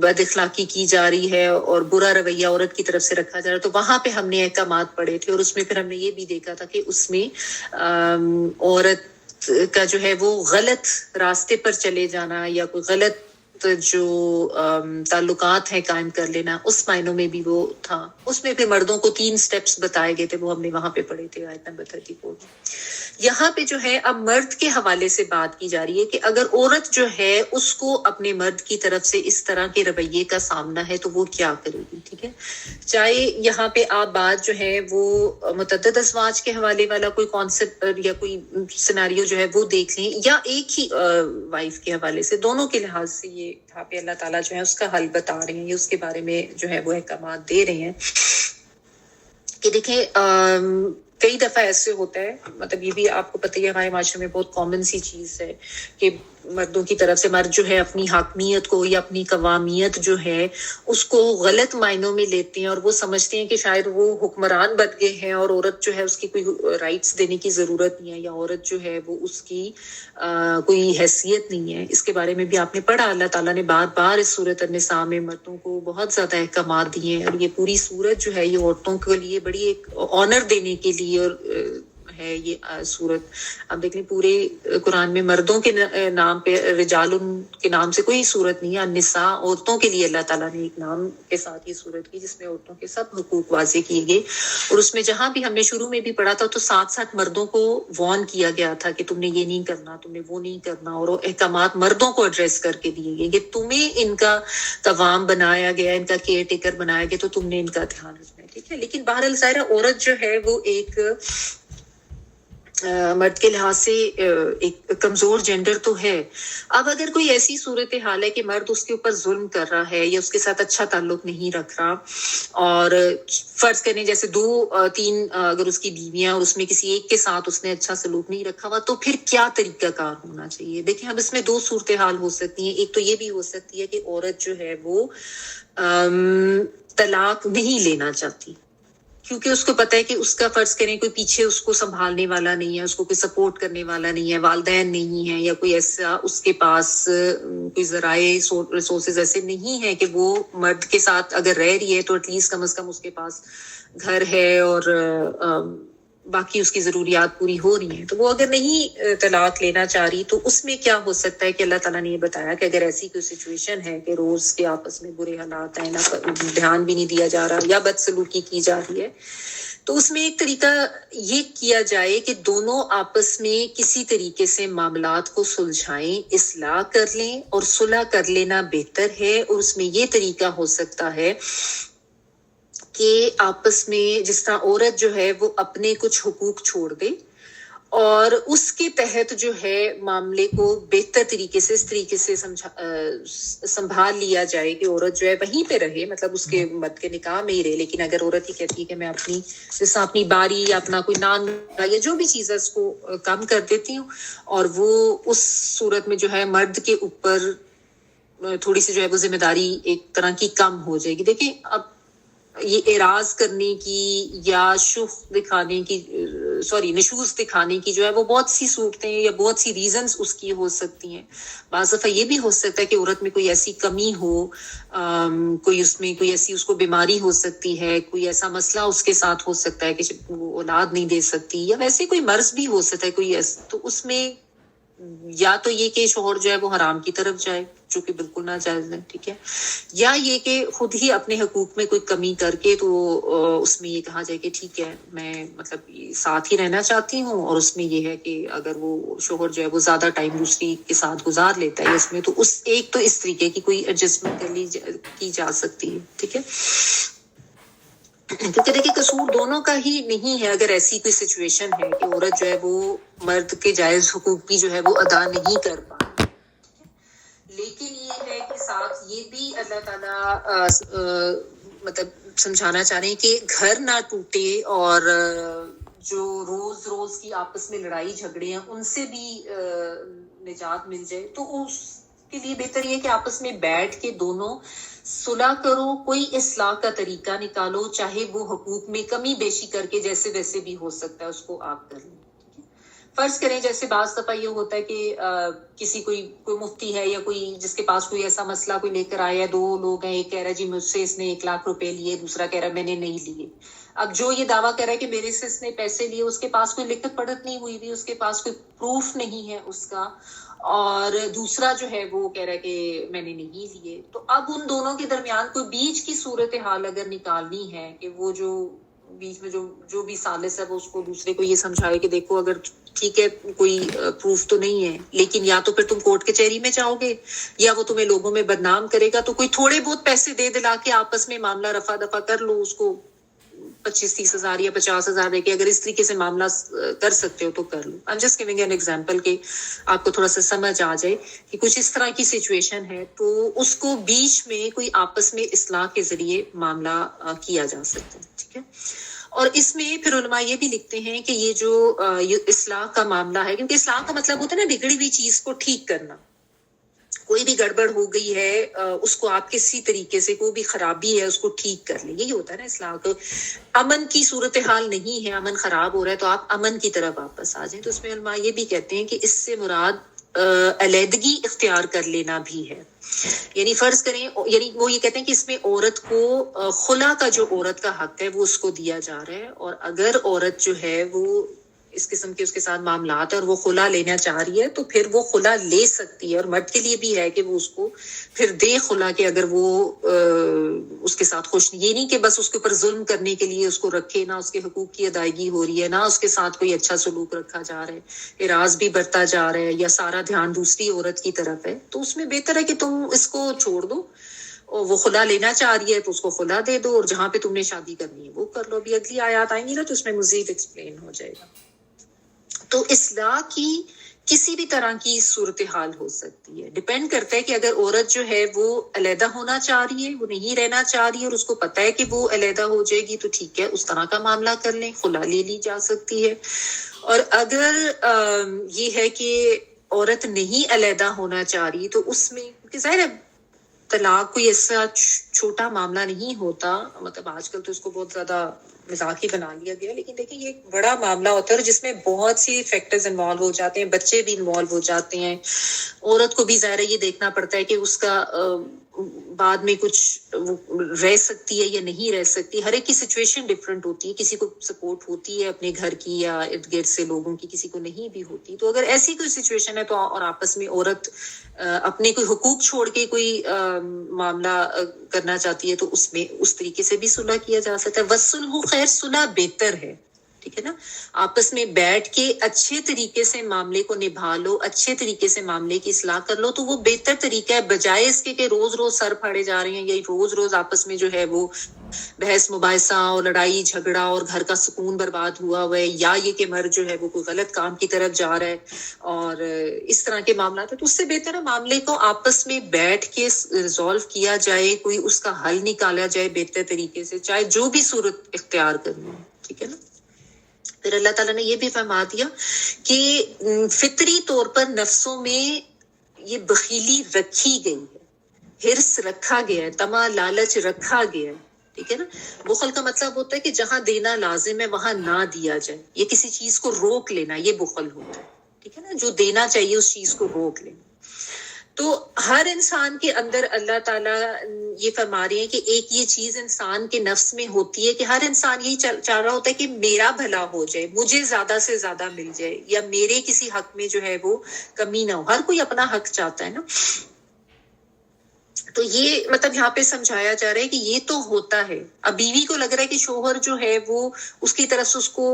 [SPEAKER 1] بد اخلاقی کی جا رہی ہے، اور برا رویہ عورت کی طرف سے رکھا جا رہا ہے، تو وہاں پہ ہم نے احکامات پڑھے تھے. اور اس میں پھر ہم نے یہ بھی دیکھا تھا کہ اس میں عورت کا جو ہے وہ غلط راستے پر چلے جانا، یا کوئی غلط جو تعلقات ہیں قائم کر لینا، اس معنوں میں بھی وہ تھا. اس میں پھر مردوں کو 3 سٹیپس بتائے گئے تھے، وہ ہم نے وہاں پہ پڑھے تھے آیت نمبر 34 میں. یہاں پہ جو ہے اب مرد کے حوالے سے بات کی جا رہی ہے کہ اگر عورت جو ہے اس کو اپنے مرد کی طرف سے اس طرح کے رویے کا سامنا ہے تو وہ کیا کرے گی. ٹھیک ہے، چاہے یہاں پہ آپ بات جو ہے وہ متعدد ازواج کے حوالے والا کوئی کانسیپٹ یا کوئی سیناریو جو ہے وہ دیکھ لیں، یا ایک ہی وائف کے حوالے سے، دونوں کے لحاظ سے یہ یہاں پہ اللہ تعالیٰ جو ہے اس کا حل بتا رہے ہیں، یہ اس کے بارے میں جو ہے وہ احکامات دے رہے ہیں. کہ دیکھیں کئی دفعہ ایسے ہوتا ہے، مطلب یہ بھی آپ کو پتہ ہی ہے، ہمارے معاشرے میں بہت کامن سی چیز ہے کہ مردوں کی طرف سے مرد جو ہے اپنی حاکمیت کو یا اپنی قوامیت جو ہے اس کو غلط معنوں میں لیتے ہیں، اور وہ سمجھتے ہیں کہ شاید وہ حکمران بن گئے ہیں، اور عورت جو ہے اس کی کوئی رائٹس دینے کی ضرورت نہیں ہے، یا عورت جو ہے وہ اس کی کوئی حیثیت نہیں ہے. اس کے بارے میں بھی آپ نے پڑھا، اللہ تعالیٰ نے بار بار اس سورۃ النساء میں مردوں کو بہت زیادہ احکامات دیے ہیں، اور یہ پوری سورت جو ہے یہ عورتوں کے لیے بڑی ایک آنر دینے کے لیے اور ہے یہ سورت. اب دیکھ لیں پورے قرآن میں مردوں کے نام پہ، رجال کے نام سے کوئی سورت نہیں ہے. النساء، عورتوں کے لیے اللہ تعالیٰ نے ایک نام کے ساتھ یہ سورت کی، جس میں عورتوں کے سب حقوق واضح کیے گئے. اور اس میں جہاں بھی ہم نے شروع میں بھی پڑھا تھا تو ساتھ ساتھ مردوں کو وارن کیا گیا تھا کہ تم نے یہ نہیں کرنا، تم نے وہ نہیں کرنا، اور احکامات مردوں کو ایڈریس کر کے دیے گئے کہ تمہیں ان کا قوام بنایا گیا، ان کا کیئر ٹیکر بنایا گیا، تو تم نے ان کا دھیان رکھنا ہے. ٹھیک ہے، لیکن بہرحال ظاہر عورت جو ہے وہ ایک مرد کے لحاظ سے ایک کمزور جینڈر تو ہے. اب اگر کوئی ایسی صورتحال ہے کہ مرد اس کے اوپر ظلم کر رہا ہے، یا اس کے ساتھ اچھا تعلق نہیں رکھ رہا، اور فرض کریں جیسے 2-3 اگر اس کی بیویاں، اور اس میں کسی ایک کے ساتھ اس نے اچھا سلوک نہیں رکھا ہوا، تو پھر کیا طریقہ کار ہونا چاہیے؟ دیکھیں اب اس میں 2 صورتحال ہو سکتی ہیں. ایک تو یہ بھی ہو سکتی ہے کہ عورت جو ہے وہ طلاق نہیں لینا چاہتی، کیونکہ اس کو پتہ ہے کہ اس کا فرض کریں کوئی پیچھے اس کو سنبھالنے والا نہیں ہے, اس کو کوئی سپورٹ کرنے والا نہیں ہے, والدین نہیں ہیں, یا کوئی ایسا اس کے پاس کوئی ذرائع ریسورسز ایسے نہیں ہیں کہ وہ مرد کے ساتھ اگر رہ رہی ہے تو ایٹ لیسٹ کم از کم اس کے پاس گھر ہے اور باقی اس کی ضروریات پوری ہو رہی ہیں. تو وہ اگر نہیں طلاق لینا چاہ رہی تو اس میں کیا ہو سکتا ہے کہ اللہ تعالیٰ نے یہ بتایا کہ اگر ایسی کوئی سچویشن ہے کہ روز کے آپس میں برے حالات ہیں, دھیان بھی نہیں دیا جا رہا یا بدسلوکی کی جا رہی ہے, تو اس میں ایک طریقہ یہ کیا جائے کہ دونوں آپس میں کسی طریقے سے معاملات کو سلجھائیں, اصلاح کر لیں, اور صلح کر لینا بہتر ہے. اور اس میں یہ طریقہ ہو سکتا ہے کہ آپس میں جس طرح عورت جو ہے وہ اپنے کچھ حقوق چھوڑ دے اور اس کے تحت جو ہے معاملے کو بہتر طریقے سے اس طریقے سے سنبھال لیا جائے کہ عورت جو ہے وہیں پہ رہے, مطلب اس کے مرد کے نکاح میں ہی رہے, لیکن اگر عورت ہی کہتی ہے کہ میں اپنی جیسا اپنی باری یا اپنا کوئی نان یا جو بھی چیز ہے اس کو کم کر دیتی ہوں, اور وہ اس صورت میں جو ہے مرد کے اوپر تھوڑی سی جو ہے وہ ذمہ داری ایک طرح کی کم ہو جائے گی. دیکھیں اب یہ اعراض کرنے کی یا نشوز دکھانے کی جو ہے وہ بہت سی صورتیں یا بہت سی ریزنز اس کی ہو سکتی ہیں. بعض دفعہ یہ بھی ہو سکتا ہے کہ عورت میں کوئی ایسی کمی ہو, کوئی اس میں کوئی ایسی اس کو بیماری ہو سکتی ہے, کوئی ایسا مسئلہ اس کے ساتھ ہو سکتا ہے کہ وہ اولاد نہیں دے سکتی, یا ویسے کوئی مرض بھی ہو سکتا ہے کوئی تو اس میں یا تو یہ کہ شوہر جو ہے وہ حرام کی طرف جائے جو کہ بالکل ناجائز ہے, ٹھیک ہے, یا یہ کہ خود ہی اپنے حقوق میں کوئی کمی کر کے تو اس میں یہ کہا جائے کہ ٹھیک ہے میں مطلب ساتھ ہی رہنا چاہتی ہوں, اور اس میں یہ ہے کہ اگر وہ شوہر جو ہے وہ زیادہ ٹائم دوسری کے ساتھ گزار لیتا ہے اس میں, تو اس ایک تو اس طریقے کی کوئی ایڈجسٹمنٹ کی جا سکتی ہے, ٹھیک ہے. کیونکہ دیکھیں قصور دونوں کا ہی نہیں ہے. اگر ایسی کوئی سچویشن ہے کہ عورت جو ہے وہ مرد کے جائز حقوق بھی جو ہے وہ ادا نہیں کر پا رہی, لیکن یہ ہے کہ ساتھ یہ بھی اللہ تعالیٰ مطلب سمجھانا چاہ رہے ہیں کہ گھر نہ ٹوٹے, اور جو روز روز کی آپس میں لڑائی جھگڑے ہیں ان سے بھی نجات مل جائے. تو اس کے لیے بہتر یہ کہ آپس میں بیٹھ کے دونوں صلح کرو, کوئی اصلاح کا طریقہ نکالو, چاہے وہ حقوق میں کمی بیشی کر کے جیسے ویسے بھی ہو سکتا ہے اس کو آپ کر لیں. فرض کریں جیسے بعض دفعہ یہ ہوتا ہے کہ کسی کوئی مفتی ہے یا کوئی جس کے پاس کوئی ایسا مسئلہ کوئی لے کر آیا, دو لوگ ہیں, ایک کہہ رہا ہے جی مجھ سے اس نے 1 لاکھ روپے لیے, دوسرا کہہ رہا ہے میں نے نہیں لیے. اب جو یہ دعویٰ کر رہا ہے کہ میرے سے اس نے پیسے لیے, اس کے پاس کوئی لکھت پڑھت نہیں ہوئی بھی, اس کے پاس کوئی پروف نہیں ہے اس کا, اور دوسرا جو ہے وہ کہہ رہا ہے کہ میں نے نہیں لیے. تو اب ان دونوں کے درمیان کوئی بیچ کی صورتحال اگر نکالنی ہے کہ وہ جو بیچ میں جو بھی ثالث ہے وہ اس کو دوسرے کو یہ سمجھائے کہ دیکھو اگر ٹھیک ہے کوئی پروف تو نہیں ہے, لیکن یا تو پھر تم کورٹ کچہری میں جاؤ گے یا وہ تمہیں لوگوں میں بدنام کرے گا, تو کوئی تھوڑے بہت پیسے دے دلا کے آپس میں معاملہ رفع دفع کر لو, اس کو 25-30 ہزار یا 50 ہزار دے کے اگر اس طریقے سے معاملہ کر سکتے ہو تو کر لو. I'm just giving an example کہ آپ کو تھوڑا سا سمجھ آ جائے کہ کچھ اس طرح کی سچویشن ہے, تو اس کو بیچ میں کوئی آپس میں اصلاح کے ذریعے معاملہ کیا جا سکتا ہے, ٹھیک ہے. اور اس میں پھر علماء یہ بھی لکھتے ہیں کہ یہ جو اصلاح کا معاملہ ہے, کیونکہ اصلاح کا مطلب ہوتا ہے نا بگڑی ہوئی چیز کو ٹھیک کرنا, کوئی بھی گڑبڑ ہو گئی ہے اس کو آپ کسی طریقے سے کوئی بھی خرابی ہے اس کو ٹھیک کر لیں, یہی ہوتا ہے نا اصلاح. تو امن کی صورتحال نہیں ہے, امن خراب ہو رہا ہے تو آپ امن کی طرف واپس آ جائیں. تو اس میں علماء یہ بھی کہتے ہیں کہ اس سے مراد علیحدگی اختیار کر لینا بھی ہے. یعنی فرض کریں, یعنی وہ یہ کہتے ہیں کہ اس میں عورت کو خلا کا جو عورت کا حق ہے وہ اس کو دیا جا رہا ہے, اور اگر عورت جو ہے وہ اس قسم کے اس کے ساتھ معاملات اور وہ خلا لینا چاہ رہی ہے تو پھر وہ خلا لے سکتی ہے. اور مرد کے لیے بھی ہے کہ وہ اس کو پھر دے خلا کے اگر وہ اس کے ساتھ خوش, یہ نہیں کہ بس اس کے اوپر ظلم کرنے کے لیے اس کو رکھے, نہ اس کے حقوق کی ادائیگی ہو رہی ہے, نہ اس کے ساتھ کوئی اچھا سلوک رکھا جا رہا ہے, اعراض بھی برتا جا رہا ہے, یا سارا دھیان دوسری عورت کی طرف ہے. تو اس میں بہتر ہے کہ تم اس کو چھوڑ دو, اور وہ خلا لینا چاہ رہی ہے تو اس کو خلا دے دو, اور جہاں پہ تم نے شادی کرنی ہے وہ کر لو. ابھی اگلی آیات آئیں گی نا تو اس میں مزید ایکسپلین ہو جائے گا. تو اصلاح کی کسی بھی طرح کی صورتحال ہو سکتی ہے, ڈیپینڈ کرتا ہے کہ اگر عورت جو ہے وہ علیحدہ ہونا چاہ رہی ہے, وہ نہیں رہنا چاہ رہی ہے, اور اس کو پتہ ہے کہ وہ علیحدہ ہو جائے گی, تو ٹھیک ہے اس طرح کا معاملہ کر لیں, خلا لے لی جا سکتی ہے. اور اگر یہ ہے کہ عورت نہیں علیحدہ ہونا چاہ رہی تو اس میں ظاہر ہے طلاق کوئی ایسا چھوٹا معاملہ نہیں ہوتا، مطلب آج کل تو اس کو بہت زیادہ مذاقی بنا لیا گیا، لیکن دیکھیں یہ ایک بڑا معاملہ ہوتا ہے اور جس میں بہت سی فیکٹرز انوالو ہو جاتے ہیں، بچے بھی انوالو ہو جاتے ہیں، عورت کو بھی ظاہر ہے یہ دیکھنا پڑتا ہے کہ اس کا بعد میں کچھ رہ سکتی ہے یا نہیں رہ سکتی، ہر ایک کی سچویشن ڈفرینٹ ہوتی ہے، کسی کو سپورٹ ہوتی ہے اپنے گھر کی یا ارد گرد سے لوگوں کی، کسی کو نہیں بھی ہوتی، تو اگر ایسی کوئی سچویشن ہے تو اور آپس میں عورت اپنے کوئی حقوق چھوڑ کے کوئی معاملہ کرنا چاہتی ہے تو اس میں اس طریقے سے بھی صلح کیا جا سکتا ہے، وصلح خیر، صلح بہتر ہے، ٹھیک ہے نا، آپس میں بیٹھ کے اچھے طریقے سے معاملے کو نبھا لو، اچھے طریقے سے معاملے کی اصلاح کر لو تو وہ بہتر طریقہ ہے، بجائے اس کے کہ روز روز سر پھاڑے جا رہے ہیں یا روز روز آپس میں جو ہے وہ بحث مباحثہ اور لڑائی جھگڑا اور گھر کا سکون برباد ہوا ہوا ہے، یا یہ کہ مرد جو ہے وہ کوئی غلط کام کی طرف جا رہا ہے اور اس طرح کے معاملات ہیں، تو اس سے بہتر ہے معاملے کو آپس میں بیٹھ کے ریزالو کیا جائے، کوئی اس کا حل نکالا جائے بہتر طریقے سے، چاہے جو بھی صورت اختیار کرنی ہے، ٹھیک ہے نا۔ پھر اللہ تعالیٰ نے یہ بھی فرما دیا کہ فطری طور پر نفسوں میں یہ بخیلی رکھی گئی ہے، حرص رکھا گیا ہے، طمع لالچ رکھا گیا ہے، ٹھیک ہے نا۔ بخل کا مطلب ہوتا ہے کہ جہاں دینا لازم ہے وہاں نہ دیا جائے، یہ کسی چیز کو روک لینا، یہ بخل ہوتا ہے، ٹھیک ہے نا، جو دینا چاہیے اس چیز کو روک لینا۔ تو ہر انسان کے اندر اللہ تعالیٰ یہ فرما رہے ہیں کہ ایک یہ چیز انسان کے نفس میں ہوتی ہے کہ ہر انسان یہی چاہ رہا ہوتا ہے کہ میرا بھلا ہو جائے، مجھے زیادہ سے زیادہ مل جائے، یا میرے کسی حق میں جو ہے وہ کمی نہ ہو، ہر کوئی اپنا حق چاہتا ہے نا۔ تو یہ مطلب یہاں پہ سمجھایا جا رہا ہے کہ یہ تو ہوتا ہے، اب بیوی کو لگ رہا ہے کہ شوہر جو ہے وہ اس کی طرف سے اس کو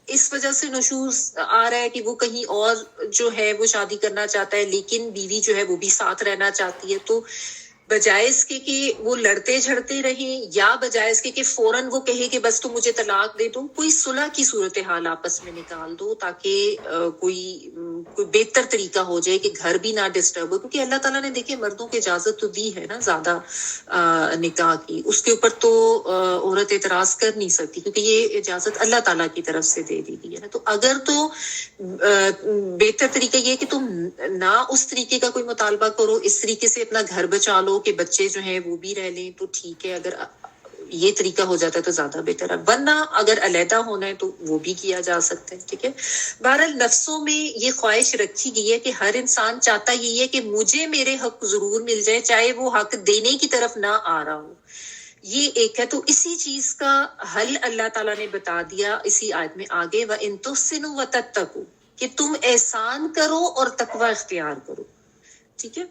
[SPEAKER 1] اس وجہ سے نشوز آ رہا ہے کہ وہ کہیں اور جو ہے وہ شادی کرنا چاہتا ہے، لیکن بیوی جو ہے وہ بھی ساتھ رہنا چاہتی ہے، تو بجائے اس کے کہ وہ لڑتے جھڑتے رہیں یا بجائے اس کے کہ فوراً وہ کہے کہ بس تو مجھے طلاق دے دو، کوئی صلح کی صورتحال آپس میں نکال دو تاکہ کوئی بہتر طریقہ ہو جائے کہ گھر بھی نہ ڈسٹرب ہو، کیونکہ اللہ تعالیٰ نے دیکھے مردوں کی اجازت تو دی ہے نا زیادہ نکاح کی، اس کے اوپر تو عورت اعتراض کر نہیں سکتی کیونکہ یہ اجازت اللہ تعالیٰ کی طرف سے دے دی گئی ہے نا۔ تو اگر تو بہتر طریقہ یہ کہ تم نہ اس طریقے کا کوئی مطالبہ کرو، اس طریقے سے اپنا گھر بچا لو کہ بچے جو ہیں وہ بھی رہ لیں تو ٹھیک ہے، اگر یہ طریقہ ہو جاتا ہے تو زیادہ بہتر ہے، ورنہ اگر علیحدہ ہونا ہے تو وہ بھی کیا جا سکتا ہے، ٹھیک ہے۔ بہرحال نفسوں میں یہ خواہش رکھی گئی ہے کہ ہر انسان چاہتا یہی ہے کہ مجھے میرے حق ضرور مل جائے، چاہے وہ حق دینے کی طرف نہ آ رہا ہو، یہ ایک ہے۔ تو اسی چیز کا حل اللہ تعالیٰ نے بتا دیا اسی آیت میں آگے، وَإِن تُحْسِنُوا وَتَتَّقُوا، کہ تم احسان کرو اور تقوی اختیار کرو، ٹھیک ہے۔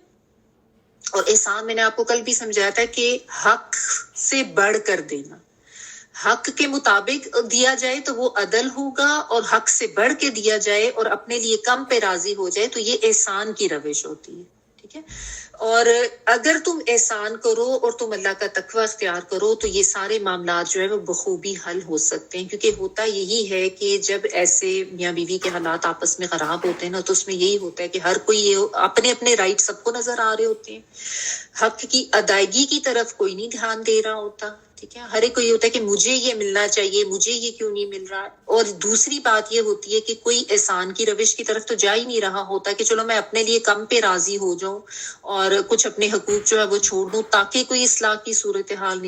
[SPEAKER 1] اور احسان میں نے آپ کو کل بھی سمجھایا تھا کہ حق سے بڑھ کر دینا، حق کے مطابق دیا جائے تو وہ عدل ہوگا، اور حق سے بڑھ کے دیا جائے اور اپنے لیے کم پہ راضی ہو جائے تو یہ احسان کی روش ہوتی ہے، ٹھیک ہے۔ اور اگر تم احسان کرو اور تم اللہ کا تقوی اختیار کرو تو یہ سارے معاملات جو ہے وہ بخوبی حل ہو سکتے ہیں، کیونکہ ہوتا یہی ہے کہ جب ایسے میاں بیوی کے حالات آپس میں خراب ہوتے ہیں نا تو اس میں یہی ہوتا ہے کہ ہر کوئی یہ اپنے اپنے رائٹ سب کو نظر آ رہے ہوتے ہیں، حق کی ادائیگی کی طرف کوئی نہیں دھیان دے رہا ہوتا، ٹھیک ہے۔ ہر ایک کو یہ ہوتا ہے کہ مجھے یہ ملنا چاہیے، مجھے یہ کیوں نہیں مل رہا۔ اور دوسری بات یہ ہوتی ہے کہ کوئی احسان کی روش کی طرف تو جا ہی نہیں رہا ہوتا کہ چلو میں اپنے لیے کم پہ راضی ہو جاؤں اور کچھ اپنے حقوق جو ہے وہ چھوڑ دوں تاکہ کوئی اصلاح کی صورتحال